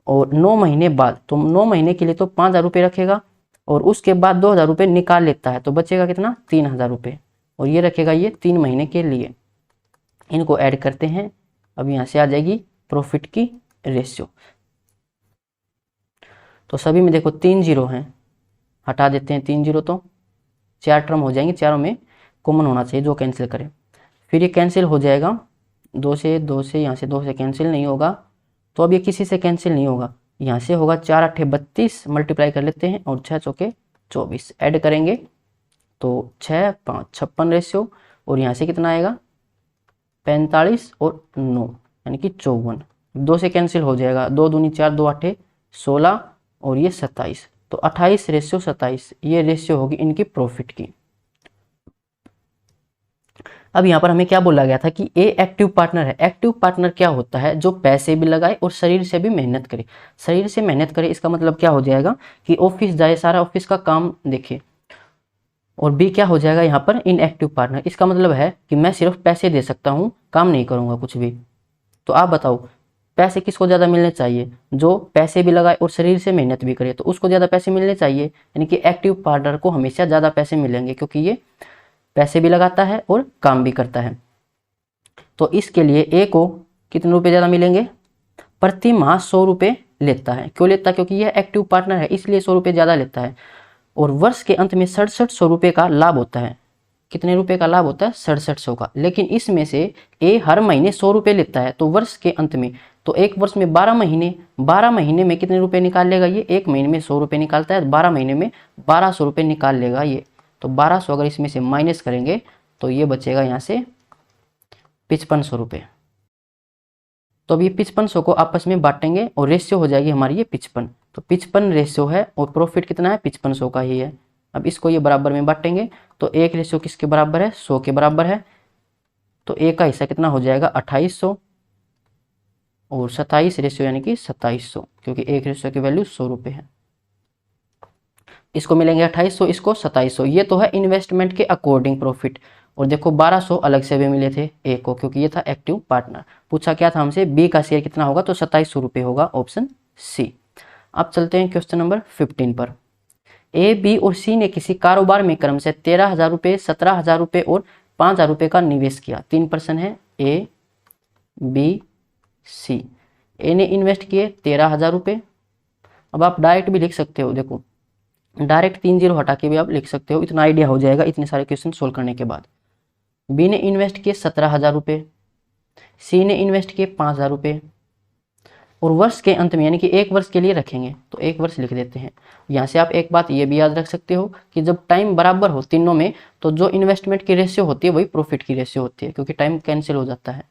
और 9 महीने बाद, तो 9 महीने के लिए तो 5,000 रुपये रखेगा और उसके बाद 2,000 रुपये निकाल लेता है, तो बचेगा कितना, 3,000 रुपये, और ये रखेगा ये 3 महीने के लिए। इनको ऐड करते हैं, अब यहाँ से आ जाएगी प्रॉफिट की रेशियो। तो सभी में देखो 3 जीरो हैं, हटा देते हैं 3 जीरो, तो 4 टर्म हो जाएंगे, चारों में कॉमन होना चाहिए जो कैंसिल करें। फिर ये कैंसिल हो जाएगा, 2 से यहाँ से 2 से कैंसिल नहीं होगा, तो अब ये किसी से कैंसिल नहीं होगा, यहाँ से होगा 4 8 32, मल्टीप्लाई कर लेते हैं, और 6 चौके 24 ऐड करेंगे तो 6 5 56 रेशियो, और यहाँ से कितना आएगा 45 और 9 यानी कि 54, 2 से कैंसिल हो जाएगा, 2 दूनी 4 2 8 16 और ये 27, तो 28 रेशियो 27, ये रेशियो होगी इनकी प्रॉफिट की। अब यहाँ पर हमें क्या बोला गया था कि ए एक्टिव पार्टनर है। एक्टिव पार्टनर क्या होता है, जो पैसे भी लगाए और शरीर से भी मेहनत करे। शरीर से मेहनत करे इसका मतलब क्या हो जाएगा कि ऑफिस जाए, सारा ऑफिस का काम देखे, और बी क्या हो जाएगा यहाँ पर इनएक्टिव पार्टनर, इसका मतलब है कि मैं सिर्फ पैसे दे सकता हूँ, काम नहीं करूँगा कुछ भी। तो आप बताओ पैसे किसको ज़्यादा मिलने चाहिए, जो पैसे भी लगाए और शरीर से मेहनत भी करे, तो उसको ज़्यादा पैसे मिलने चाहिए, यानी कि एक्टिव पार्टनर को हमेशा ज़्यादा पैसे मिलेंगे क्योंकि ये पैसे भी लगाता है और काम भी करता है। तो इसके लिए ए को कितने रुपए ज़्यादा मिलेंगे, प्रति माह 100 रुपये लेता है। क्यों लेता है, क्योंकि यह एक्टिव पार्टनर है इसलिए 100 रुपये ज़्यादा लेता है, और वर्ष के अंत में 6700 रुपये का लाभ होता है। कितने रुपए का लाभ होता है, 6700 का, लेकिन इसमें से ए हर महीने 100 रुपये लेता है, तो वर्ष के अंत में, तो एक वर्ष में 12 महीने, 12 महीने में कितने रुपए निकाल लेगा ये, एक महीने में 100 रुपये निकालता है, 12 महीने में 1200 रुपये निकाल लेगा ये, तो 1200 अगर इसमें से माइनस करेंगे तो ये बचेगा यहाँ से 5500 रुपये। तो अब ये 5500 को आपस में बांटेंगे और रेशियो हो जाएगी हमारी ये 55, तो 55 रेशियो है और प्रॉफिट कितना है 5500 का ही है। अब इसको ये बराबर में बांटेंगे तो 1 रेशियो किसके बराबर है 100 के बराबर है। तो ए का हिस्सा कितना हो जाएगा 2800 और 27 रेशियो यानी कि 2700, क्योंकि 1 रेशियो की वैल्यू 100 रुपये है। इसको मिलेंगे 2800, इसको 2700। ये तो है इन्वेस्टमेंट के अकॉर्डिंग प्रॉफिट। और देखो 1200 अलग से भी मिले थे ए को, क्योंकि ये था एक्टिव पार्टनर। पूछा क्या था हमसे बी का शेयर कितना होगा, तो 2700 रुपये होगा, ऑप्शन सी। अब चलते हैं क्वेश्चन नंबर 15 पर। ए बी और सी ने किसी कारोबार में क्रम से 13,000 रुपये, 17,000 रुपये और 5,000 रुपये का निवेश किया। 3 पर्सन है ए बी सी। ए ने इन्वेस्ट किए 13,000 रुपये। अब आप डायरेक्ट भी लिख सकते हो, देखो डायरेक्ट 3 जीरो हटा के भी आप लिख सकते हो, इतना आइडिया हो जाएगा इतने सारे क्वेश्चन सोल्व करने के बाद। बी ने इन्वेस्ट किए 17,000 रुपये, सी ने इन्वेस्ट किए 5,000 रुपये और वर्ष के अंत में यानी कि 1 वर्ष के लिए रखेंगे, तो 1 वर्ष लिख देते हैं। यहाँ से आप एक बात ये भी याद रख सकते हो कि जब टाइम बराबर हो तीनों में, तो जो इन्वेस्टमेंट की रेशियो होती है वही प्रॉफिट की रेशियो होती है, क्योंकि टाइम कैंसिल हो जाता है।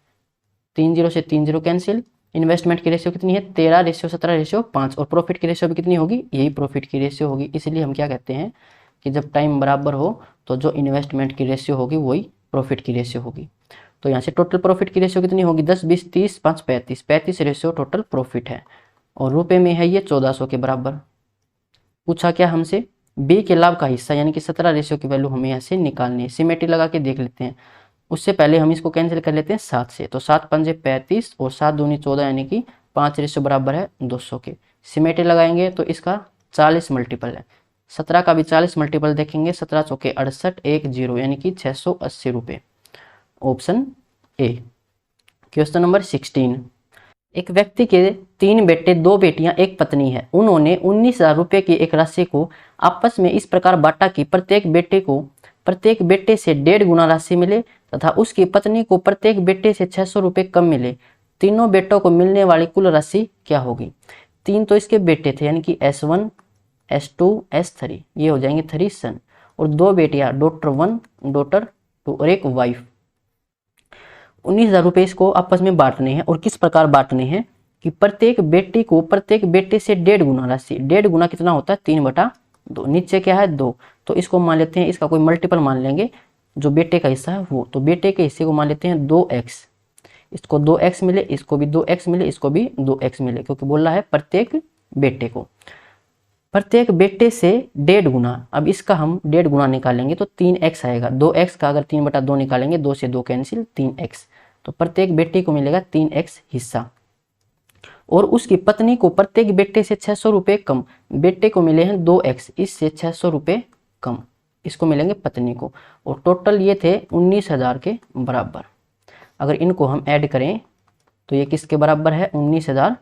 3 जीरो से 3 जीरो कैंसिल। इन्वेस्टमेंट की रेशियो कितनी है 13 रेशियो 17 रेशियो 5, और प्रॉफिट की रेशियो भी कितनी होगी, यही प्रॉफिट की रेशियो होगी। इसलिए हम क्या कहते हैं कि जब टाइम बराबर हो तो जो इन्वेस्टमेंट की रेशियो होगी वही प्रॉफिट की रेशियो होगी। तो यहाँ से टोटल प्रॉफिट की रेशियो कितनी होगी 10 20 30 5 35, 35 रेशियो टोटल प्रॉफिट है और रुपए में है ये 1400 के बराबर। पूछा क्या हमसे बी के लाभ का हिस्सा यानी कि 17 रेशियो की वैल्यू हमें यहाँ से निकालनी है। सिमेट्री लगा के देख लेते हैं। उससे पहले हम इसको कैंसिल कर लेते हैं 7 से, तो 7 पंजे 35 और 7 दूनी 14 यानी कि 5 रेशियो बराबर है 200 के। सिमेट्री लगाएंगे तो इसका 40 मल्टीपल है, 17 का भी 40 मल्टीपल देखेंगे, 17 चौके 68 1 जीरो यानी कि 680 रुपये, ऑप्शन ए। Question number 16। एक व्यक्ति के 3 बेटे 2 बेटियां 1 पत्नी है। उन्होंने 19,000 रुपये की एक राशि को आपस में इस प्रकार बांटा कि प्रत्येक बेटे से 1.5 गुना राशि मिले तथा उसकी पत्नी को प्रत्येक बेटे से 600 रुपये कम मिले। तीनों बेटों को मिलने वाली कुल राशि क्या होगी। 3 तो इसके बेटे थे यानी कि S1 S2 S3, ये हो जाएंगे 3 सन, और 2 बेटियां डॉटर 1 डॉटर 2 और एक वाइफ। 19,000 रुपये इसको आपस में बांटने हैं, और किस प्रकार बांटने हैं कि प्रत्येक बेटी को प्रत्येक बेटे से 1.5 गुना राशि। 1.5 गुना कितना होता है 3/2, नीचे क्या है 2, तो इसको मान लेते हैं इसका कोई मल्टीपल मान लेंगे जो बेटे का हिस्सा है वो, तो बेटे के हिस्से को मान लेते हैं 2x। इसको 2x मिले, इसको भी 2x मिले, इसको भी 2x मिले, क्योंकि बोल रहा है प्रत्येक बेटे को। प्रत्येक बेटे से 1.5 गुना, अब इसका हम 1.5 गुना निकालेंगे तो 3x आएगा। 2x का अगर 3/2 निकालेंगे, 2 से 2 कैंसिल, 3x, तो प्रत्येक बेटे को मिलेगा 3x हिस्सा। और उसकी पत्नी को प्रत्येक बेटे से 600 रुपये कम, बेटे को मिले हैं 2x, इससे 600 रुपये कम इसको मिलेंगे पत्नी को, और टोटल ये थे 19,000 के बराबर। अगर इनको हम ऐड करें तो ये किसके बराबर है 19,000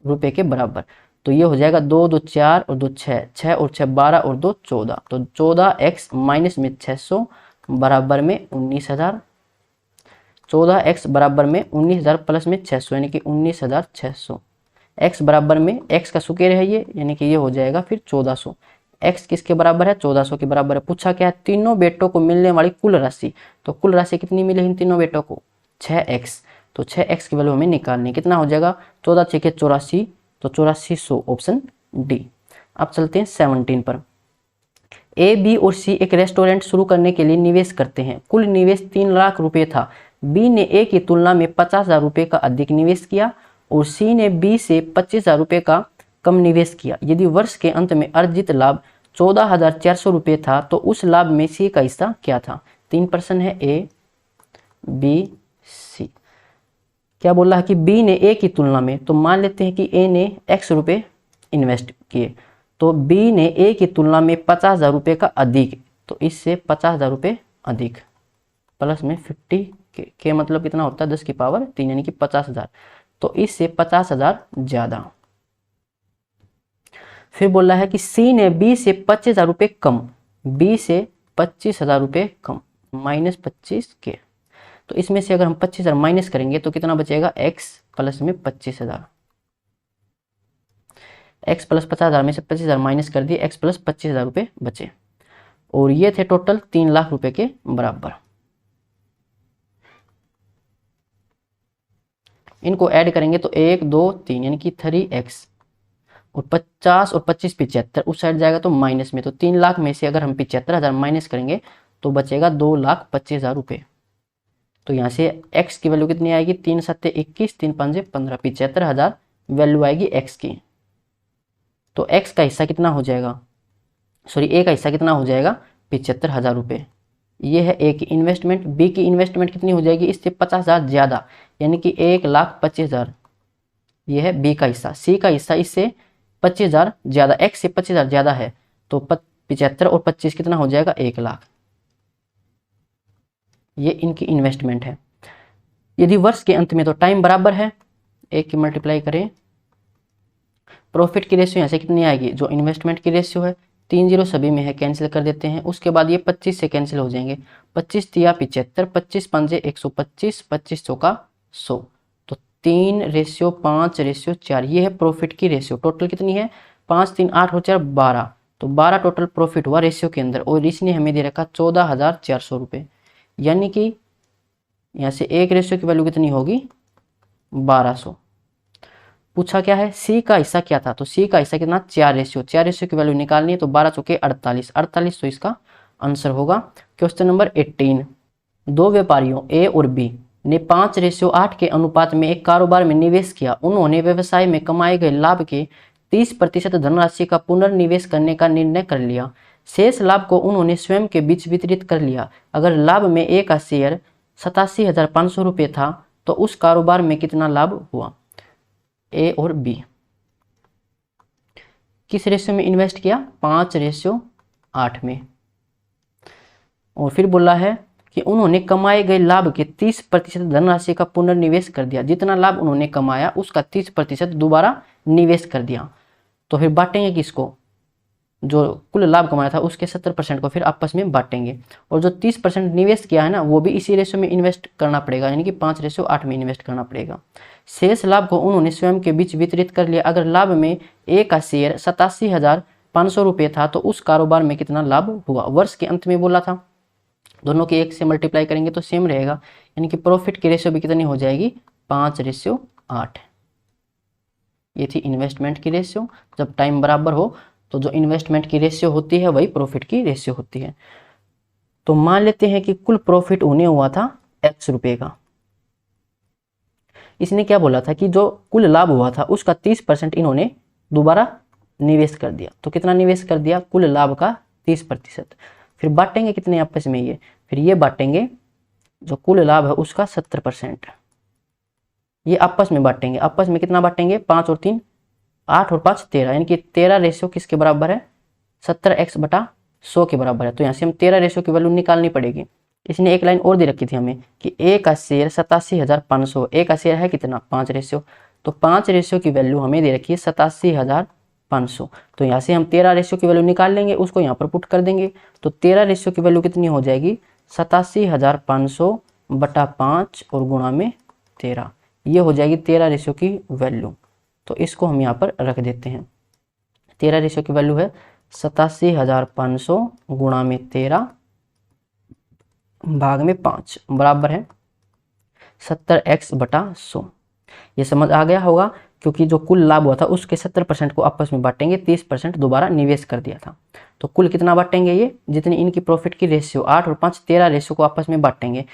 रुपये के बराबर। तो ये हो जाएगा 2 2 4 और 2 6, 6 और 6 12 और 2 14, तो 14x माइनस में 600 बराबर में 19,000, 14x बराबर में 19,000 प्लस में 600 यानी कि 19,600, x बराबर में x का सुकेर है ये यानी कि ये हो जाएगा फिर 1400। x किसके बराबर है 1400 के बराबर है। पूछा क्या है तीनों बेटों को मिलने वाली कुल राशि, तो कुल राशि कितनी मिले इन तीनों बेटों को 6x, तो 6x की वैल्यू हमें निकालनी, कितना हो जाएगा 14 6 84, तो 8400, ऑप्शन डी। अब चलते हैं 17 पर। ए बी और सी एक रेस्टोरेंट शुरू करने के लिए निवेश करते हैं। कुल निवेश 3 लाख रुपए था। बी ने ए की तुलना में 50,000 रुपये का अधिक निवेश किया और सी ने बी से 25,000 रुपये का कम निवेश किया। यदि वर्ष के अंत में अर्जित लाभ 14,400 रुपये था तो उस लाभ में सी का हिस्सा क्या था। 3 पर्सन है ए बी सी। क्या बोल रहा है कि बी ने ए की तुलना में, तो मान लेते हैं कि ए ने x रुपये इन्वेस्ट किए, तो बी ने ए की तुलना में 50,000 रुपये का अधिक, तो इससे 50,000 रुपये अधिक प्लस में 50 के मतलब कितना होता है 10 की पावर 3 यानी कि 50,000, तो इससे 50,000 ज्यादा। फिर बोल रहा है कि सी ने बी से 25,000 रुपये कम, बी से 25,000 रुपये कम माइनस 25 के, तो इसमें से अगर हम 25,000 माइनस करेंगे तो कितना बचेगा x प्लस में 25,000, x प्लस 50,000 में से 25,000 माइनस कर दिए, x प्लस 25,000 रुपये बचे, और ये थे टोटल 3 लाख रुपए के बराबर। इनको ऐड करेंगे तो 1 2 3 यानी कि 3x, और 50 और 25 75 उस साइड जाएगा तो माइनस में, तो 3 लाख में से अगर हम 75,000 माइनस करेंगे तो बचेगा 2,25,000 रुपये। तो यहाँ से x की वैल्यू कितनी आएगी, 3 सत्ते 21, 3 पंजे 15, 75,000 वैल्यू आएगी x की। तो x का हिस्सा कितना हो जाएगा, सॉरी a का हिस्सा कितना हो जाएगा, 75,000 रुपये। ये है a की इन्वेस्टमेंट। b की इन्वेस्टमेंट कितनी हो जाएगी, इससे 50,000 ज़्यादा, यानी कि 1,25,000। ये है b का हिस्सा। c का हिस्सा इससे 25,000 ज़्यादा, x से 25,000 ज़्यादा है, तो 75 और 25 कितना हो जाएगा, 1 लाख। ये इनकी इन्वेस्टमेंट है। यदि वर्ष के अंत में तो टाइम बराबर है, 1 की मल्टीप्लाई करें, प्रॉफिट की रेशियो यहाँ से कितनी आएगी, जो इन्वेस्टमेंट की रेशियो है, 3 जीरो सभी में है, कैंसिल कर देते हैं। उसके बाद ये 25 से कैंसिल हो जाएंगे, 25 तिया 75, 25 पंजे 125, 25 चौका 100, तो 3:5:4, ये है प्रॉफिट की रेशियो। टोटल कितनी है, 5 3 8 हो 4 12, तो 12 टोटल प्रॉफिट हुआ रेशियो के अंदर, और इसने हमें दे रखा 14,400 रुपये, यानी कि यहाँ से एक रेशियो की वैल्यू कितनी होगी, 1200। पूछा क्या है, सी का हिस्सा क्या था, तो सी का हिस्सा कितना, 4 रेशियो, 4 रेशियो की वैल्यू निकालनी है, तो 12 चौके 48, 48 तो इसका आंसर होगा। क्वेश्चन नंबर 18, दो व्यापारियों ए और बी ने 5:8 के अनुपात में एक कारोबार में निवेश किया। उन्होंने व्यवसाय में कमाए गए लाभ के 30% धनराशि का पुनर्निवेश करने का निर्णय कर लिया। शेष लाभ को उन्होंने स्वयं के बीच वितरित कर लिया। अगर लाभ में ए का शेयर 87,500 रुपये था तो उस कारोबार में कितना लाभ हुआ। ए और बी किस रेशियो में इन्वेस्ट किया, 5:8 में। और फिर बोला है कि उन्होंने कमाए गए लाभ के 30% धनराशि का पुनर्निवेश कर दिया। जितना लाभ उन्होंने कमाया उसका 30% दोबारा निवेश कर दिया। तो फिर बांटेंगे किसको, जो कुल लाभ कमाया था उसके 70% को फिर आपस में बांटेंगे। और जो 30% निवेश किया है ना, वो भी इसी रेशियो में इन्वेस्ट करना पड़ेगा, यानी कि 5:8 में इन्वेस्ट करना पड़ेगा। शेष लाभ को उन्होंने स्वयं के बीच वितरित कर लिया। अगर लाभ में ए का शेयर 87,500 रुपये था तो उस कारोबार में कितना लाभ हुआ। वर्ष के अंत में बोला था, दोनों की 1 से मल्टीप्लाई करेंगे तो सेम रहेगा, यानी कि प्रॉफिट की रेशियो भी कितनी हो जाएगी, 5:8। ये थी इन्वेस्टमेंट की रेशियो। जब टाइम बराबर हो तो जो इन्वेस्टमेंट की रेशियो होती है वही प्रॉफिट की रेशियो होती है। तो मान लेते हैं कि कुल प्रॉफिट उन्हें हुआ था x रुपये का। इसने क्या बोला था कि जो कुल लाभ हुआ था उसका 30% इन्होंने दोबारा निवेश कर दिया। तो कितना निवेश कर दिया, कुल लाभ का 30%। फिर बांटेंगे कितने आपस में, ये फिर ये बांटेंगे जो कुल लाभ है उसका 70%, ये आपस में बांटेंगे। आपस में कितना बांटेंगे, 5 और 3 8 और 5 13, यानी कि 13 रेशियो किसके बराबर है, 70x/100 के बराबर है। तो यहाँ से हम 13 रेशियो की वैल्यू निकालनी पड़ेगी। इसने एक लाइन और दे रखी थी हमें कि ए का शेयर 87,500, ए का शेयर है कितना, 5 रेशियो, तो 5 रेशियो की वैल्यू हमें दे रखी है 87,500। तो यहाँ से हम 13 रेशियो की वैल्यू निकाल लेंगे, उसको यहाँ पर पुट कर देंगे। तो 13 रेशियो की वैल्यू कितनी हो जाएगी, 87,500/5 और गुणा में 13, ये हो जाएगी 13 रेशियो की वैल्यू। तो इसको हम यहाँ पर रख देते हैं। 13 रेशियो की वैल्यू है 87,500 गुणा में 13 भाग में 5 बराबर है 70x/100। ये समझ आ गया होगा, क्योंकि जो कुल लाभ हुआ था उसके 70% को आपस में बांटेंगे, 30% दोबारा निवेश कर दिया था। तो कुल कितना बांटेंगे, ये जितनी इनकी प्रॉफिट की रेशियो 8 और 5 13 रेशियो को आपस में बांटेंगे।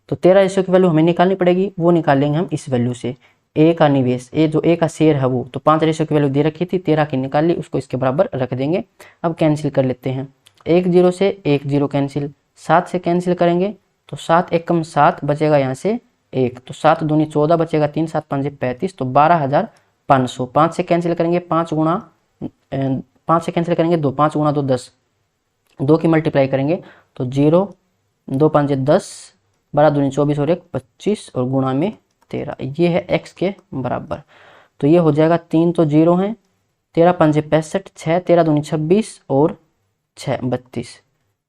तो 13 रेशियो की वैल्यू हमें निकालनी पड़ेगी, वो निकालेंगे हम इस वैल्यू से। ए का निवेश, ए जो ए का शेयर है वो, तो 5 रेशियो की वैल्यू दे रखी थी, 13 की निकाल ली, उसको इसके बराबर रख देंगे। अब कैंसिल कर लेते हैं, 1 0 से 1 0 कैंसिल, 7 से कैंसिल करेंगे तो 7 एक कम 7 बचेगा यहाँ से 1, तो 7 दूनी 14 बचेगा, 3 7 5 35, तो 12,500। 5 से कैंसिल करेंगे 5 से कैंसिल करेंगे 2, 5 गुणा 2 10, 2 की मल्टीप्लाई करेंगे तो 0 2 5 10, 12 दूनी 24 और 1 25 और गुणा में 13, ये है x के बराबर। तो ये हो जाएगा, 3 तो 0 हैं, 13 5 65, 6 13 दूनी 26 और 6 32,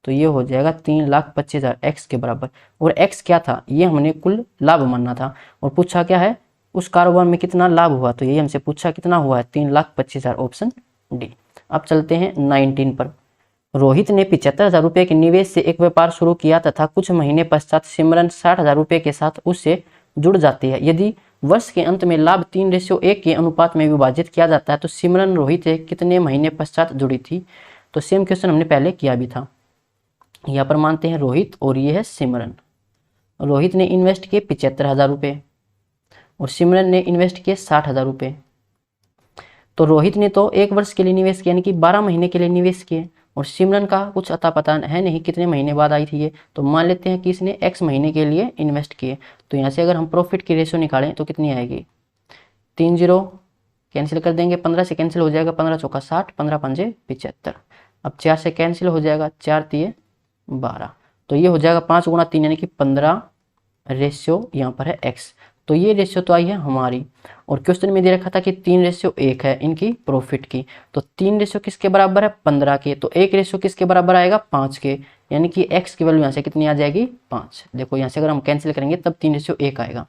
तो ये हो जाएगा 3,25,000 x के बराबर। और x क्या था, ये हमने कुल लाभ मानना था। और पूछा क्या है, उस कारोबार में कितना लाभ हुआ, तो यही हमसे पूछा कितना हुआ है, 3,25,000, ऑप्शन डी। अब चलते हैं 19 पर। रोहित ने 75,000 रुपये के निवेश से एक व्यापार शुरू किया तथा कुछ महीने पश्चात सिमरन 60,000 रुपये के साथ उससे जुड़ जाती है। यदि वर्ष के अंत में लाभ 3:1 के अनुपात में विभाजित किया जाता है तो सिमरन रोहित से कितने महीने पश्चात जुड़ी थी। तो सेम क्वेश्चन हमने पहले किया भी था। यहाँ पर मानते हैं रोहित और ये है सिमरन। रोहित ने इन्वेस्ट किए 75,000 रुपये और सिमरन ने इन्वेस्ट किए 60,000 रुपये। तो रोहित ने तो 1 वर्ष के लिए निवेश किया, यानी कि 12 महीने के लिए निवेश किए, और सिमरन का कुछ अता पता है नहीं कितने महीने बाद आई थी ये, तो मान लेते हैं कि इसने x महीने के लिए इन्वेस्ट किए। तो यहाँ से अगर हम प्रॉफिट की रेशियो निकालें तो कितनी आएगी, 3 0 कैंसिल कर देंगे, 15 से कैंसिल हो जाएगा, 15 चौका 60, 15 पंजे 75। अब 4 से कैंसिल हो जाएगा, 4 तिये 12, तो ये हो जाएगा 5 गुणा 3 यानी कि 15 रेशियो यहाँ पर है x। तो ये रेशियो तो आई है हमारी, और क्वेश्चन में दे रखा था कि 3:1 है इनकी प्रॉफिट की, तो 3 रेशियो किसके बराबर है, 15 के, तो 1 रेशियो किसके बराबर आएगा, 5 के, यानी कि x की वैल्यू यहाँ से कितनी आ जाएगी, 5। देखो यहाँ से अगर हम कैंसिल करेंगे तब 3:1 आएगा।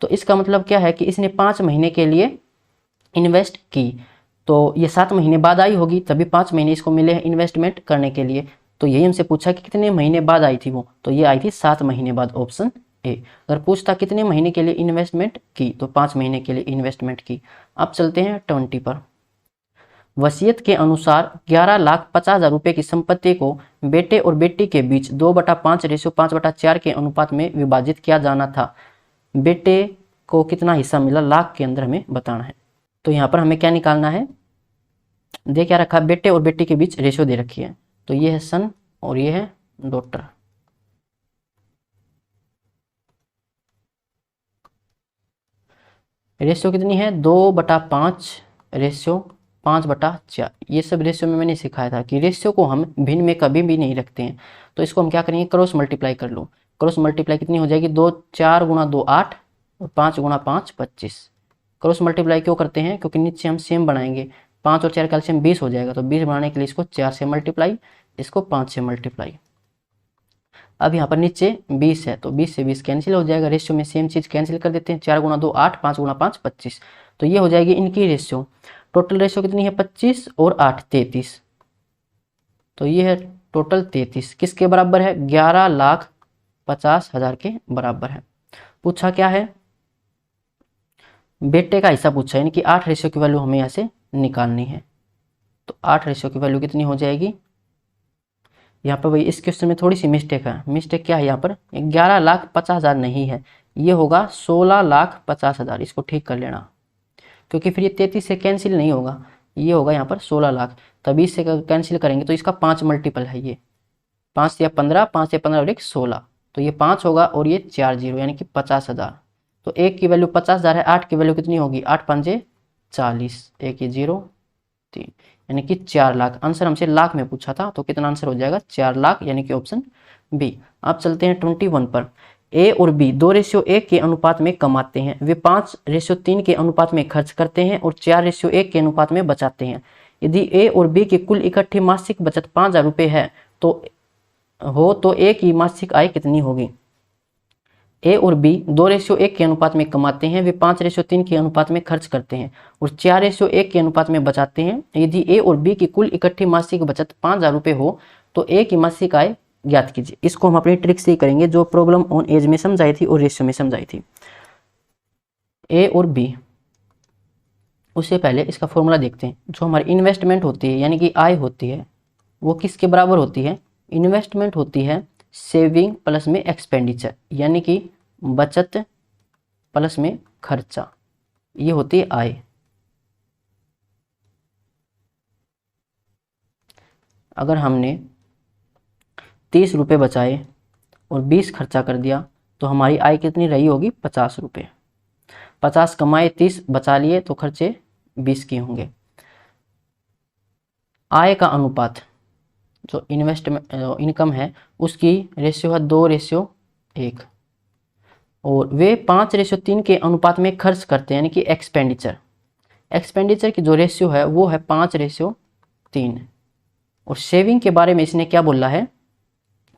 तो इसका मतलब क्या है कि इसने 5 महीने के लिए इन्वेस्ट की, तो ये 7 महीने बाद आई होगी, तभी 5 महीने इसको मिले हैं इन्वेस्टमेंट करने के लिए। तो यही हमसे पूछा कि कितने महीने बाद आई थी वो, तो ये आई थी 7 महीने बाद, ऑप्शन ए। अगर पूछता कितने महीने के लिए इन्वेस्टमेंट की, तो 5 महीने के लिए इन्वेस्टमेंट की। अब चलते हैं 20 पर। वसीयत के अनुसार 11,50,000 रुपये की संपत्ति को बेटे और बेटी के बीच 2/5:5/4 के अनुपात में विभाजित किया जाना था। बेटे को कितना हिस्सा मिला, लाख के अंदर हमें बताना है। तो यहाँ पर हमें क्या निकालना है, दे क्या रखा, बेटे और बेटी के बीच रेशियो दे रखी है, तो ये है सन और ये है डॉटर। रेशियो कितनी है, 2/5 रेशियो 5/4। ये सब रेशियो में मैंने सिखाया था कि रेशियो को हम भिन्न में कभी भी नहीं रखते हैं, तो इसको हम क्या करेंगे, क्रॉस मल्टीप्लाई कर लो। क्रॉस मल्टीप्लाई कितनी हो जाएगी, 2 4 गुणा 2 8 और 5 गुणा 5 25। क्रॉस मल्टीप्लाई क्यों करते हैं, क्योंकि नीचे हम सेम बनाएंगे, 5 और 4 कैल्शियम 20 हो जाएगा, तो 20 बनाने के लिए इसको 4 से मल्टीप्लाई, इसको 5 से मल्टीप्लाई। अब यहाँ पर नीचे 20 है, तो 20 से 20 कैंसिल हो जाएगा, रेशियो में सेम चीज़ कैंसिल कर देते हैं, 4 गुणा 2 8, 5 गुणा 5 25। तो ये हो जाएगी इनकी रेशियो। टोटल रेशियो कितनी है, 25 और 8 33। तो ये है टोटल 33, किसके बराबर है, 11,50,000 के बराबर है। पूछा क्या है, बेटे का हिस्सा पूछा है, यानी कि 8 रेशियो की वैल्यू हमें यहाँ से निकालनी है। तो 8 रेशियो की वैल्यू कितनी हो जाएगी, यहाँ पर भाई इस क्वेश्चन में थोड़ी सी मिस्टेक है। मिस्टेक क्या है, यहाँ पर 11,50,000 नहीं है, ये होगा 16,50,000। इसको ठीक कर लेना, क्योंकि फिर ये 33 से कैंसिल नहीं होगा, ये होगा यहाँ पर 16 लाख, तभी इससे कैंसिल करेंगे तो इसका 5 मल्टीपल है, ये 5 या 15, 5 या 15 और 1 16, तो ये 5 होगा और ये 4 0 यानी कि 50,000। तो 1 की वैल्यू 50,000 है, 8 की वैल्यू कितनी होगी, 8 पंजे 40, 1 ये 0 3, यानी कि 4 लाख। आंसर हमसे लाख में पूछा था, तो कितना आंसर हो जाएगा, 4 लाख, यानी कि ऑप्शन बी। अब चलते हैं 21 पर। ए और बी 2:1 के अनुपात में कमाते हैं, वे 5:3 के अनुपात में खर्च करते हैं और 4:1 के अनुपात में बचाते हैं। यदि ए और बी की कुल इकट्ठी मासिक बचत 5,000 रुपये है तो ए की मासिक आय कितनी होगी। ए और बी 2:1 के अनुपात में कमाते हैं, वे 5:3 के अनुपात में खर्च करते हैं और 4:1 के अनुपात में बचाते हैं। यदि ए और बी की कुल इकट्ठी मासिक बचत 5,000 रुपये हो तो ए की मासिक आय ज्ञात कीजिए। इसको हम अपनी ट्रिक से ही करेंगे, जो प्रॉब्लम ऑन एज में समझाई थी और रेशियो में समझाई थी। ए और बी, उससे पहले इसका फॉर्मूला देखते हैं। जो हमारी इन्वेस्टमेंट होती है यानी कि आय होती है, वो किसके बराबर होती है, इन्वेस्टमेंट होती है सेविंग प्लस में एक्सपेंडिचर, यानी कि बचत प्लस में खर्चा, ये होती है आय। अगर हमने 30 रुपये बचाए और 20 खर्चा कर दिया तो हमारी आय कितनी रही होगी, 50 रुपये। 50 कमाए, 30 बचा लिए, तो खर्चे 20 के होंगे। आय का अनुपात जो इन्वेस्टमेंट इनकम है उसकी रेशियो है 2:1 और वे 5:3 के अनुपात में खर्च करते हैं, यानी कि एक्सपेंडिचर की जो रेशियो है वो है 5:3। और सेविंग के बारे में इसने क्या बोला है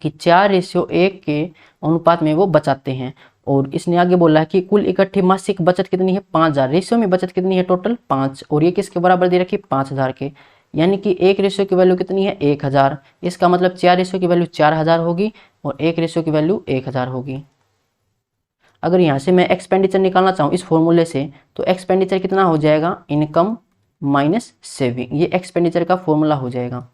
कि 4:1 के अनुपात में वो बचाते हैं, और इसने आगे बोला है कि कुल इकट्ठी मासिक बचत कितनी है, 5,000। रेशियो में बचत कितनी है, टोटल 5, और ये किसके बराबर दे रखी, 5,000 के, यानी कि 1 रेशियो की वैल्यू कितनी है, 1,000। इसका मतलब 4 रेशियो की वैल्यू 4,000 होगी और 1 रेशियो की वैल्यू 1,000 होगी। अगर यहाँ से मैं एक्सपेंडिचर निकालना चाहूँ इस फॉर्मूले से, तो एक्सपेंडिचर कितना हो जाएगा, इनकम माइनस सेविंग, ये एक्सपेंडिचर का फॉर्मूला हो जाएगा।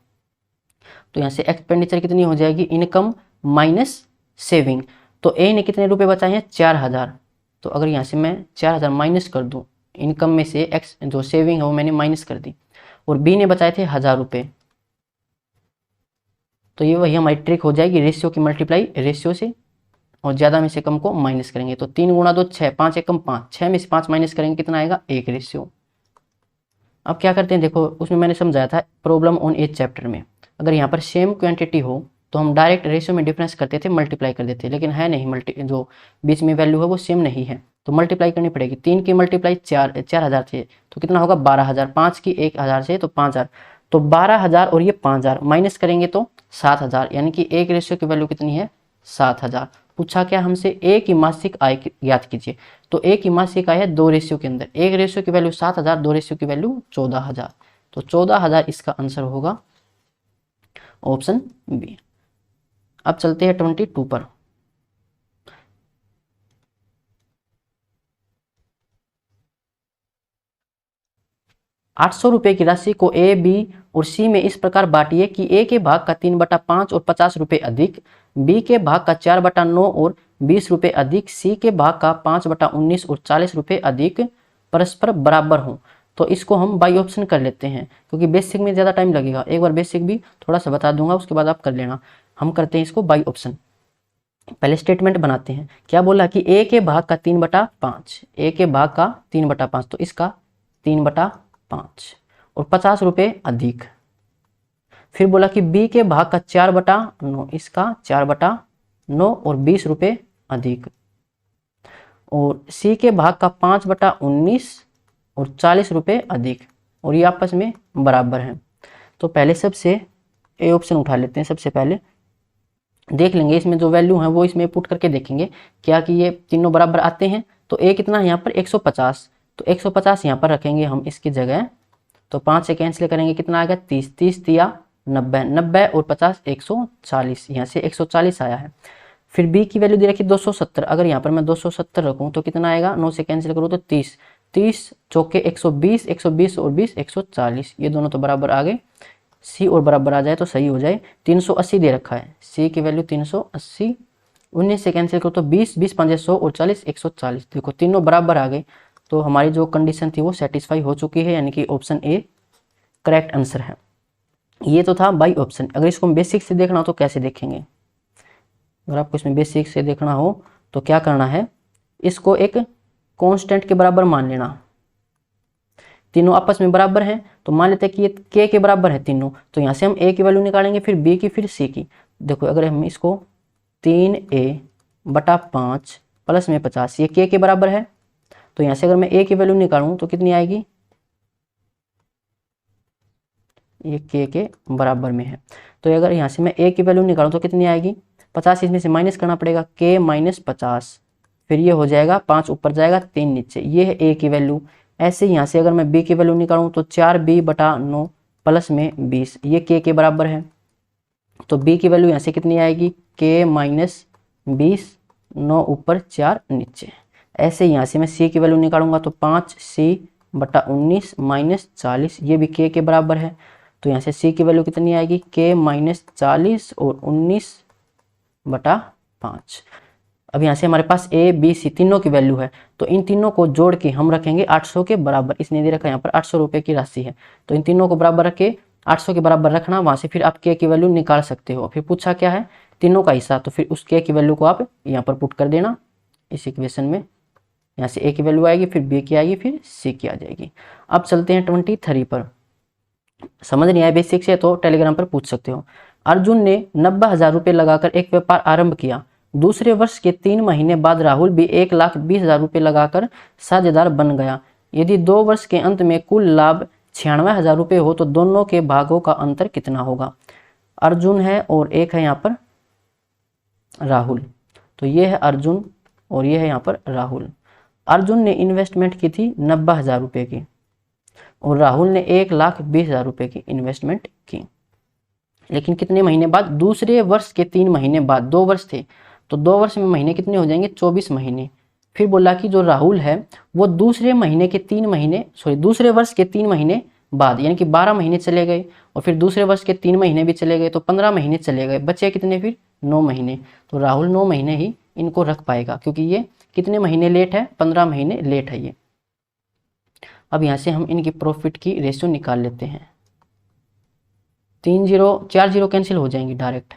तो यहाँ से एक्सपेंडिचर कितनी हो जाएगी, इनकम माइनस सेविंग। तो ए ने कितने रुपए बचाए हैं, 4000। तो अगर यहाँ से मैं 4000 माइनस कर दूँ इनकम में से, एक्स जो सेविंग है वो मैंने माइनस कर दी, और बी ने बचाए थे 1000 रुपये। तो ये वही हमारी ट्रिक हो जाएगी, रेशियो की मल्टीप्लाई रेशियो से, और ज़्यादा में से कम को माइनस करेंगे। तो 3 गुणा 2 6, 5 एकम 5, 6 में से 5 माइनस करेंगे कितना आएगा, 1 रेशियो। अब क्या करते हैं, देखो उसमें मैंने समझाया था प्रॉब्लम ऑन एज चैप्टर में, अगर यहाँ पर सेम क्वांटिटी हो तो हम डायरेक्ट रेशियो में डिफरेंस करते थे, मल्टीप्लाई कर देते, लेकिन है नहीं, जो बीच में वैल्यू है वो सेम नहीं है, तो मल्टीप्लाई करनी पड़ेगी। 3 की मल्टीप्लाई 4000 थे तो कितना होगा 12000, 5 की 1000 से तो 5000, तो 12000 और ये 5000 माइनस करेंगे तो 7000, यानी कि एक रेशियो की वैल्यू कितनी है, 7000। पूछा क्या हमसे, एक की मासिक आय ज्ञात कीजिए। तो एक की मासिक आय है 2 रेशियो के अंदर, एक रेशियो की वैल्यू 7000, 2 रेशियो की वैल्यू 14000, तो 14000 इसका आंसर होगा ऑप्शन बी। अब चलते हैं 22 पर। ₹800 की राशि को ए, बी और सी में इस प्रकार बांटिए कि ए के भाग का 3/5 और 50 रुपये अधिक, बी के भाग का 4/9 और 20 रुपये अधिक, सी के भाग का 5/19 और 40 रुपये अधिक परस्पर बराबर हों। तो इसको हम बाई ऑप्शन कर लेते हैं, क्योंकि बेसिक में ज़्यादा टाइम लगेगा, एक बार बेसिक भी थोड़ा सा बता दूंगा, उसके बाद आप कर लेना। हम करते हैं इसको बाई ऑप्शन। पहले स्टेटमेंट बनाते हैं, क्या बोला कि ए के भाग का 3/5, ए के भाग का 3/5, तो इसका 3/5 और 50 रुपये अधिक। फिर बोला कि बी के भाग का 4/9, इसका 4/9 और 20 रुपये अधिक, और सी के भाग का 5/19 और 40 रुपये अधिक, और ये आपस में बराबर हैं। तो पहले सबसे ए ऑप्शन उठा लेते हैं। सबसे पहले देख लेंगे इसमें जो वैल्यू है वो इसमें पुट करके देखेंगे क्या कि ये तीनों बराबर आते हैं। तो ए कितना है यहाँ पर 150, तो 150 यहाँ पर रखेंगे हम इसकी जगह, तो 5 से कैंसिल करेंगे कितना आएगा 30, 30 दिया 90, 90 और 50 140, यहाँ से 140 आया है। फिर बी की वैल्यू दे रखी 270, अगर यहाँ पर मैं 270 रखूँ तो कितना आएगा, 9 से कैंसिल करूँ तो 30, 30 चौके 120, 120 और 20 140, ये दोनों तो बराबर आ गए। सी और बराबर आ जाए तो सही हो जाए। 380 दे रखा है, सी की वैल्यू 380, 19 से कैंसिल करो तो 20, 20 5 100 और 40 140, देखो तीनों बराबर आ गए। तो हमारी जो कंडीशन थी वो सेटिस्फाई हो चुकी है, यानी कि ऑप्शन ए करेक्ट आंसर है। ये तो था बाई ऑप्शन। अगर इसको हम बेसिक से देखना हो तो कैसे देखेंगे, अगर आपको इसमें बेसिक से देखना हो तो क्या करना है, इसको एक कांस्टेंट के बराबर मान लेना। तीनों आपस में बराबर हैं, तो मान लेते हैं कि ये के बराबर है तीनों, तो यहाँ से हम ए की वैल्यू निकालेंगे, फिर बी की, फिर सी की। देखो अगर हम इसको 3a/5 प्लस में 50, ये के बराबर है, तो यहाँ से अगर मैं ए की वैल्यू निकालूं तो कितनी आएगी, ये के बराबर में है। तो अगर यहाँ से मैं ए की वैल्यू निकालूं तो कितनी आएगी 50, इसमें से माइनस करना पड़ेगा के माइनस 50, फिर ये हो जाएगा 5 ऊपर जाएगा 3 नीचे, ये है ए की वैल्यू। ऐसे यहाँ से अगर मैं बी की वैल्यू निकालूं तो 4b/9 प्लस में 20, ये के बराबर है, तो बी की वैल्यू यहाँ से कितनी आएगी के माइनस 20, 9 ऊपर 4 नीचे। ऐसे यहाँ से मैं सी की वैल्यू निकालूंगा तो 5c/19 माइनस 40, ये भी के बराबर है, तो यहाँ से सी की वैल्यू कितनी आएगी के माइनस 40 और 19/5। अब यहाँ से हमारे पास ए बी सी तीनों की वैल्यू है, तो इन तीनों को जोड़ के हम रखेंगे 800 के बराबर। इसने दे रखा है यहाँ पर 800 रुपये की राशि है, तो इन तीनों को बराबर रख के 800 के बराबर रखना, वहाँ से फिर आप के की वैल्यू निकाल सकते हो। फिर पूछा क्या है तीनों का हिस्सा, तो फिर उस के की वैल्यू को आप यहाँ पर पुट कर देना इस इक्वेशन में। यहाँ से ए की वैल्यू आएगी, फिर बी की आएगी, फिर सी की आ जाएगी। अब चलते हैं 23 पर। समझ नहीं आया बेसिक से तो टेलीग्राम पर पूछ सकते हो। अर्जुन ने 90,000 रुपये लगाकर एक व्यापार आरंभ किया। दूसरे वर्ष के 3 महीने बाद राहुल भी 1,20,000 रुपये लगाकर साझेदार बन गया। यदि 2 वर्ष के अंत में कुल लाभ 96,000 रुपये हो तो दोनों के भागों का अंतर कितना होगा। अर्जुन है और एक है यहाँ पर राहुल, तो ये है अर्जुन और ये है यहाँ पर राहुल। अर्जुन ने इन्वेस्टमेंट की थी 90,000 रुपये की और राहुल ने 1,20,000 रुपये की इन्वेस्टमेंट की, लेकिन कितने महीने बाद, दूसरे वर्ष के 3 महीने बाद। 2 वर्ष थे तो 2 वर्ष में महीने कितने हो जाएंगे 24 महीने, फिर बोला कि जो राहुल है वो दूसरे वर्ष के 3 महीने बाद, यानी कि 12 महीने चले गए, और फिर दूसरे वर्ष के 3 महीने भी चले गए, तो 15 महीने चले गए, बचे कितने फिर 9 महीने। तो राहुल 9 महीने ही इनको रख पाएगा, क्योंकि ये कितने महीने लेट है, 15 महीने लेट है ये। अब यहाँ से हम इनकी प्रॉफिट की रेशियो निकाल लेते हैं। 4 जीरो कैंसिल हो जाएंगी डायरेक्ट।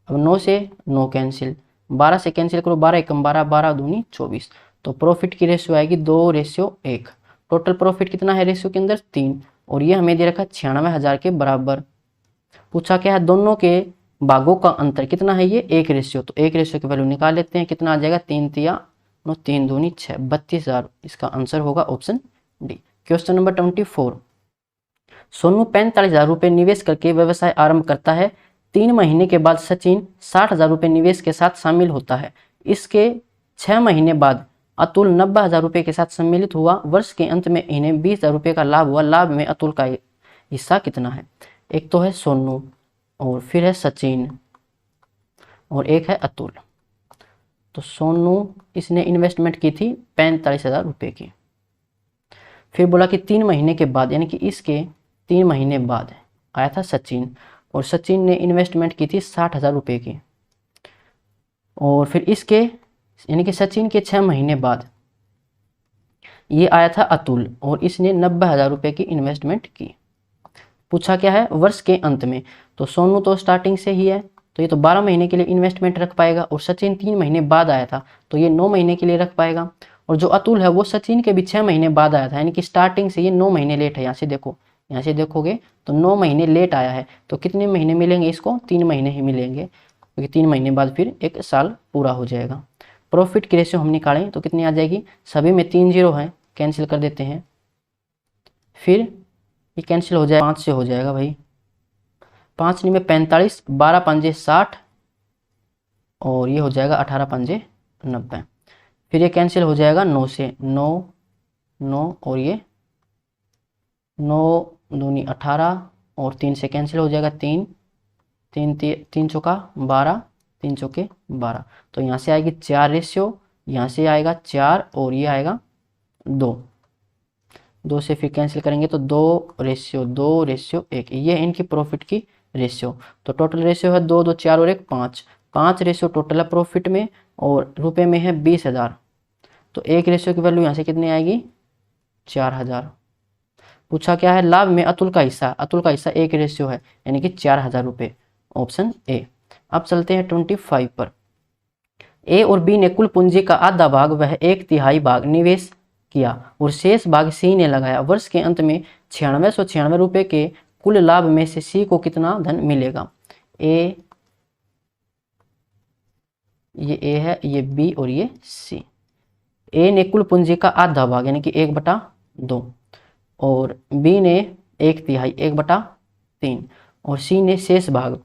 अब 9 से 9 कैंसिल, 12 से कैंसिल करो, 12 एकम 12, 12 दूनी 24। तो प्रॉफिट की रेशियो आएगी 2:1। टोटल प्रॉफिट कितना है रेशियो के अंदर 3, और ये हमें दे रखा है 96,000 के बराबर। पूछा क्या है, दोनों के भागों का अंतर कितना है, ये 1 रेशियो। तो 1 रेशियो की वैल्यू निकाल लेते हैं, कितना आ जाएगा 3 तिया 9, 3 दूनी 6, 32,000। इसका आंसर होगा option D. Question number 24। Sonu 45,000 रुपये निवेश करके व्यवसाय आरंभ करता है। 3 महीने के बाद सचिन 60,000 रुपये निवेश के साथ शामिल होता है। इसके 6 महीने बाद अतुल 90,000 रुपये के साथ सम्मिलित हुआ। वर्ष के अंत में इन्हें 20,000 रुपये का लाभ हुआ। लाभ में अतुल का हिस्सा कितना है। एक तो है सोनू, और फिर है सचिन, और एक है अतुल। तो सोनू इसने इन्वेस्टमेंट की थी 45,000 रुपये की। फिर बोला कि 3 महीने के बाद, यानी कि इसके 3 महीने बाद आया था सचिन, और सचिन ने इन्वेस्टमेंट की थी 60,000 रुपये की। और फिर इसके यानी कि सचिन के 6 महीने बाद ये आया था अतुल, और इसने 90,000 रुपये की इन्वेस्टमेंट की। पूछा क्या है, वर्ष के अंत में। तो सोनू तो स्टार्टिंग से ही है, तो ये तो 12 महीने के लिए इन्वेस्टमेंट रख पाएगा, और सचिन 3 महीने बाद आया था, तो ये 9 महीने के लिए रख पाएगा। और जो अतुल है वो सचिन के भी 6 महीने बाद आया था, यानी कि स्टार्टिंग से ये 9 महीने लेट है। यहाँ से देखो, यहाँ से देखोगे तो 9 महीने लेट आया है। तो कितने महीने मिलेंगे इसको, 3 महीने ही मिलेंगे, क्योंकि 3 महीने बाद फिर 1 साल पूरा हो जाएगा। प्रॉफिट की रेशियो हम निकालें तो कितनी आ जाएगी, सभी में 3 जीरो है, कैंसिल कर देते हैं। फिर ये कैंसिल हो जाए, 5 से हो जाएगा भाई, 5 में 45, 12 पंजे 60, और ये हो जाएगा 18 पंजे 90। फिर ये कैंसिल हो जाएगा 9 से, 9 9, और ये 9 दूनी 18, और 3 से कैंसिल हो जाएगा 3 3 चौका 12, 3 चौके 12। तो यहाँ से आएगी 4 रेशियो, यहाँ से आएगा 4, और ये आएगा 2 से फिर कैंसिल करेंगे तो 2:1। ये इनकी प्रॉफिट की रेशियो। तो टोटल रेशियो है 2 2 4 और 1 5, 5 रेशियो टोटल है प्रॉफिट में, और रुपए में है 20,000। तो 1 रेशियो की वैल्यू यहाँ से कितनी आएगी, 4,000। पूछा क्या है, लाभ में अतुल का हिस्सा। अतुल का हिस्सा 1 रेशियो है, यानी कि 4,000 रुपये, ऑप्शन ए। अब चलते हैं 25 पर। ए और बी ने कुल पूंजी का आधा भाग वह 1/3 भाग निवेश किया, और शेष भाग सी ने लगाया। वर्ष के अंत में 9696 रुपये के कुल लाभ में से सी को कितना धन मिलेगा। ये ए है, ये बी, और ये सी। ए ने कुल पूंजी का आधा भाग यानी कि 1/2, और बी ने 1/3 1/3, और सी ने शेष भाग।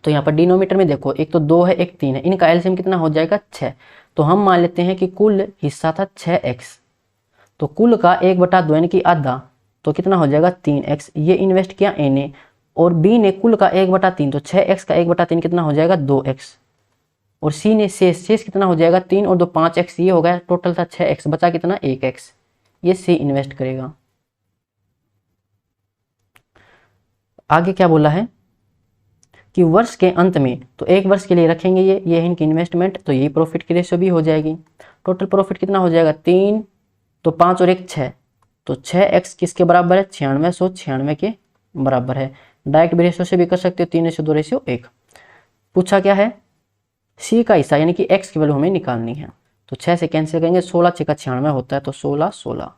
तो यहाँ पर डिनोमीटर में देखो, एक तो 2 है, एक 3 है, इनका एलसीएम कितना हो जाएगा 6। तो हम मान लेते हैं कि कुल हिस्सा था 6x, तो कुल का 1/2 यानी कि आधा, तो कितना हो जाएगा 3x। ये इन्वेस्ट किया ए ने, और बी ने कुल का 1/3, तो 6x का 1/3 कितना हो जाएगा 2x, और सी ने शेष कितना हो जाएगा 3 और 2 5x, ये हो गया। टोटल था 6x, बचा कितना 1x, ये सी इन्वेस्ट करेगा। आगे क्या बोला है कि वर्ष के अंत में, तो 1 वर्ष के लिए रखेंगे ये है इनकी इन्वेस्टमेंट, तो यही प्रॉफिट की रेशियो भी हो जाएगी। टोटल प्रॉफिट कितना हो जाएगा 3, तो 5 और 1 6, तो 6x किसके बराबर है, 9696 के बराबर है। डायरेक्ट भी रेशियो से भी कर सकते हो, 3:2:1। पूछा क्या है, सी का हिस्सा यानी कि x की वैल्यू हमें निकालनी है। तो 6 से कैंसिल करेंगे, 16 6 का 96 होता है, तो 16 16,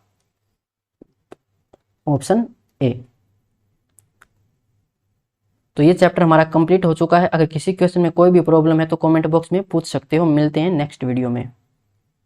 ऑप्शन ए। तो ये चैप्टर हमारा कंप्लीट हो चुका है। अगर किसी क्वेश्चन में कोई भी प्रॉब्लम है तो कमेंट बॉक्स में पूछ सकते हो। मिलते हैं नेक्स्ट वीडियो में।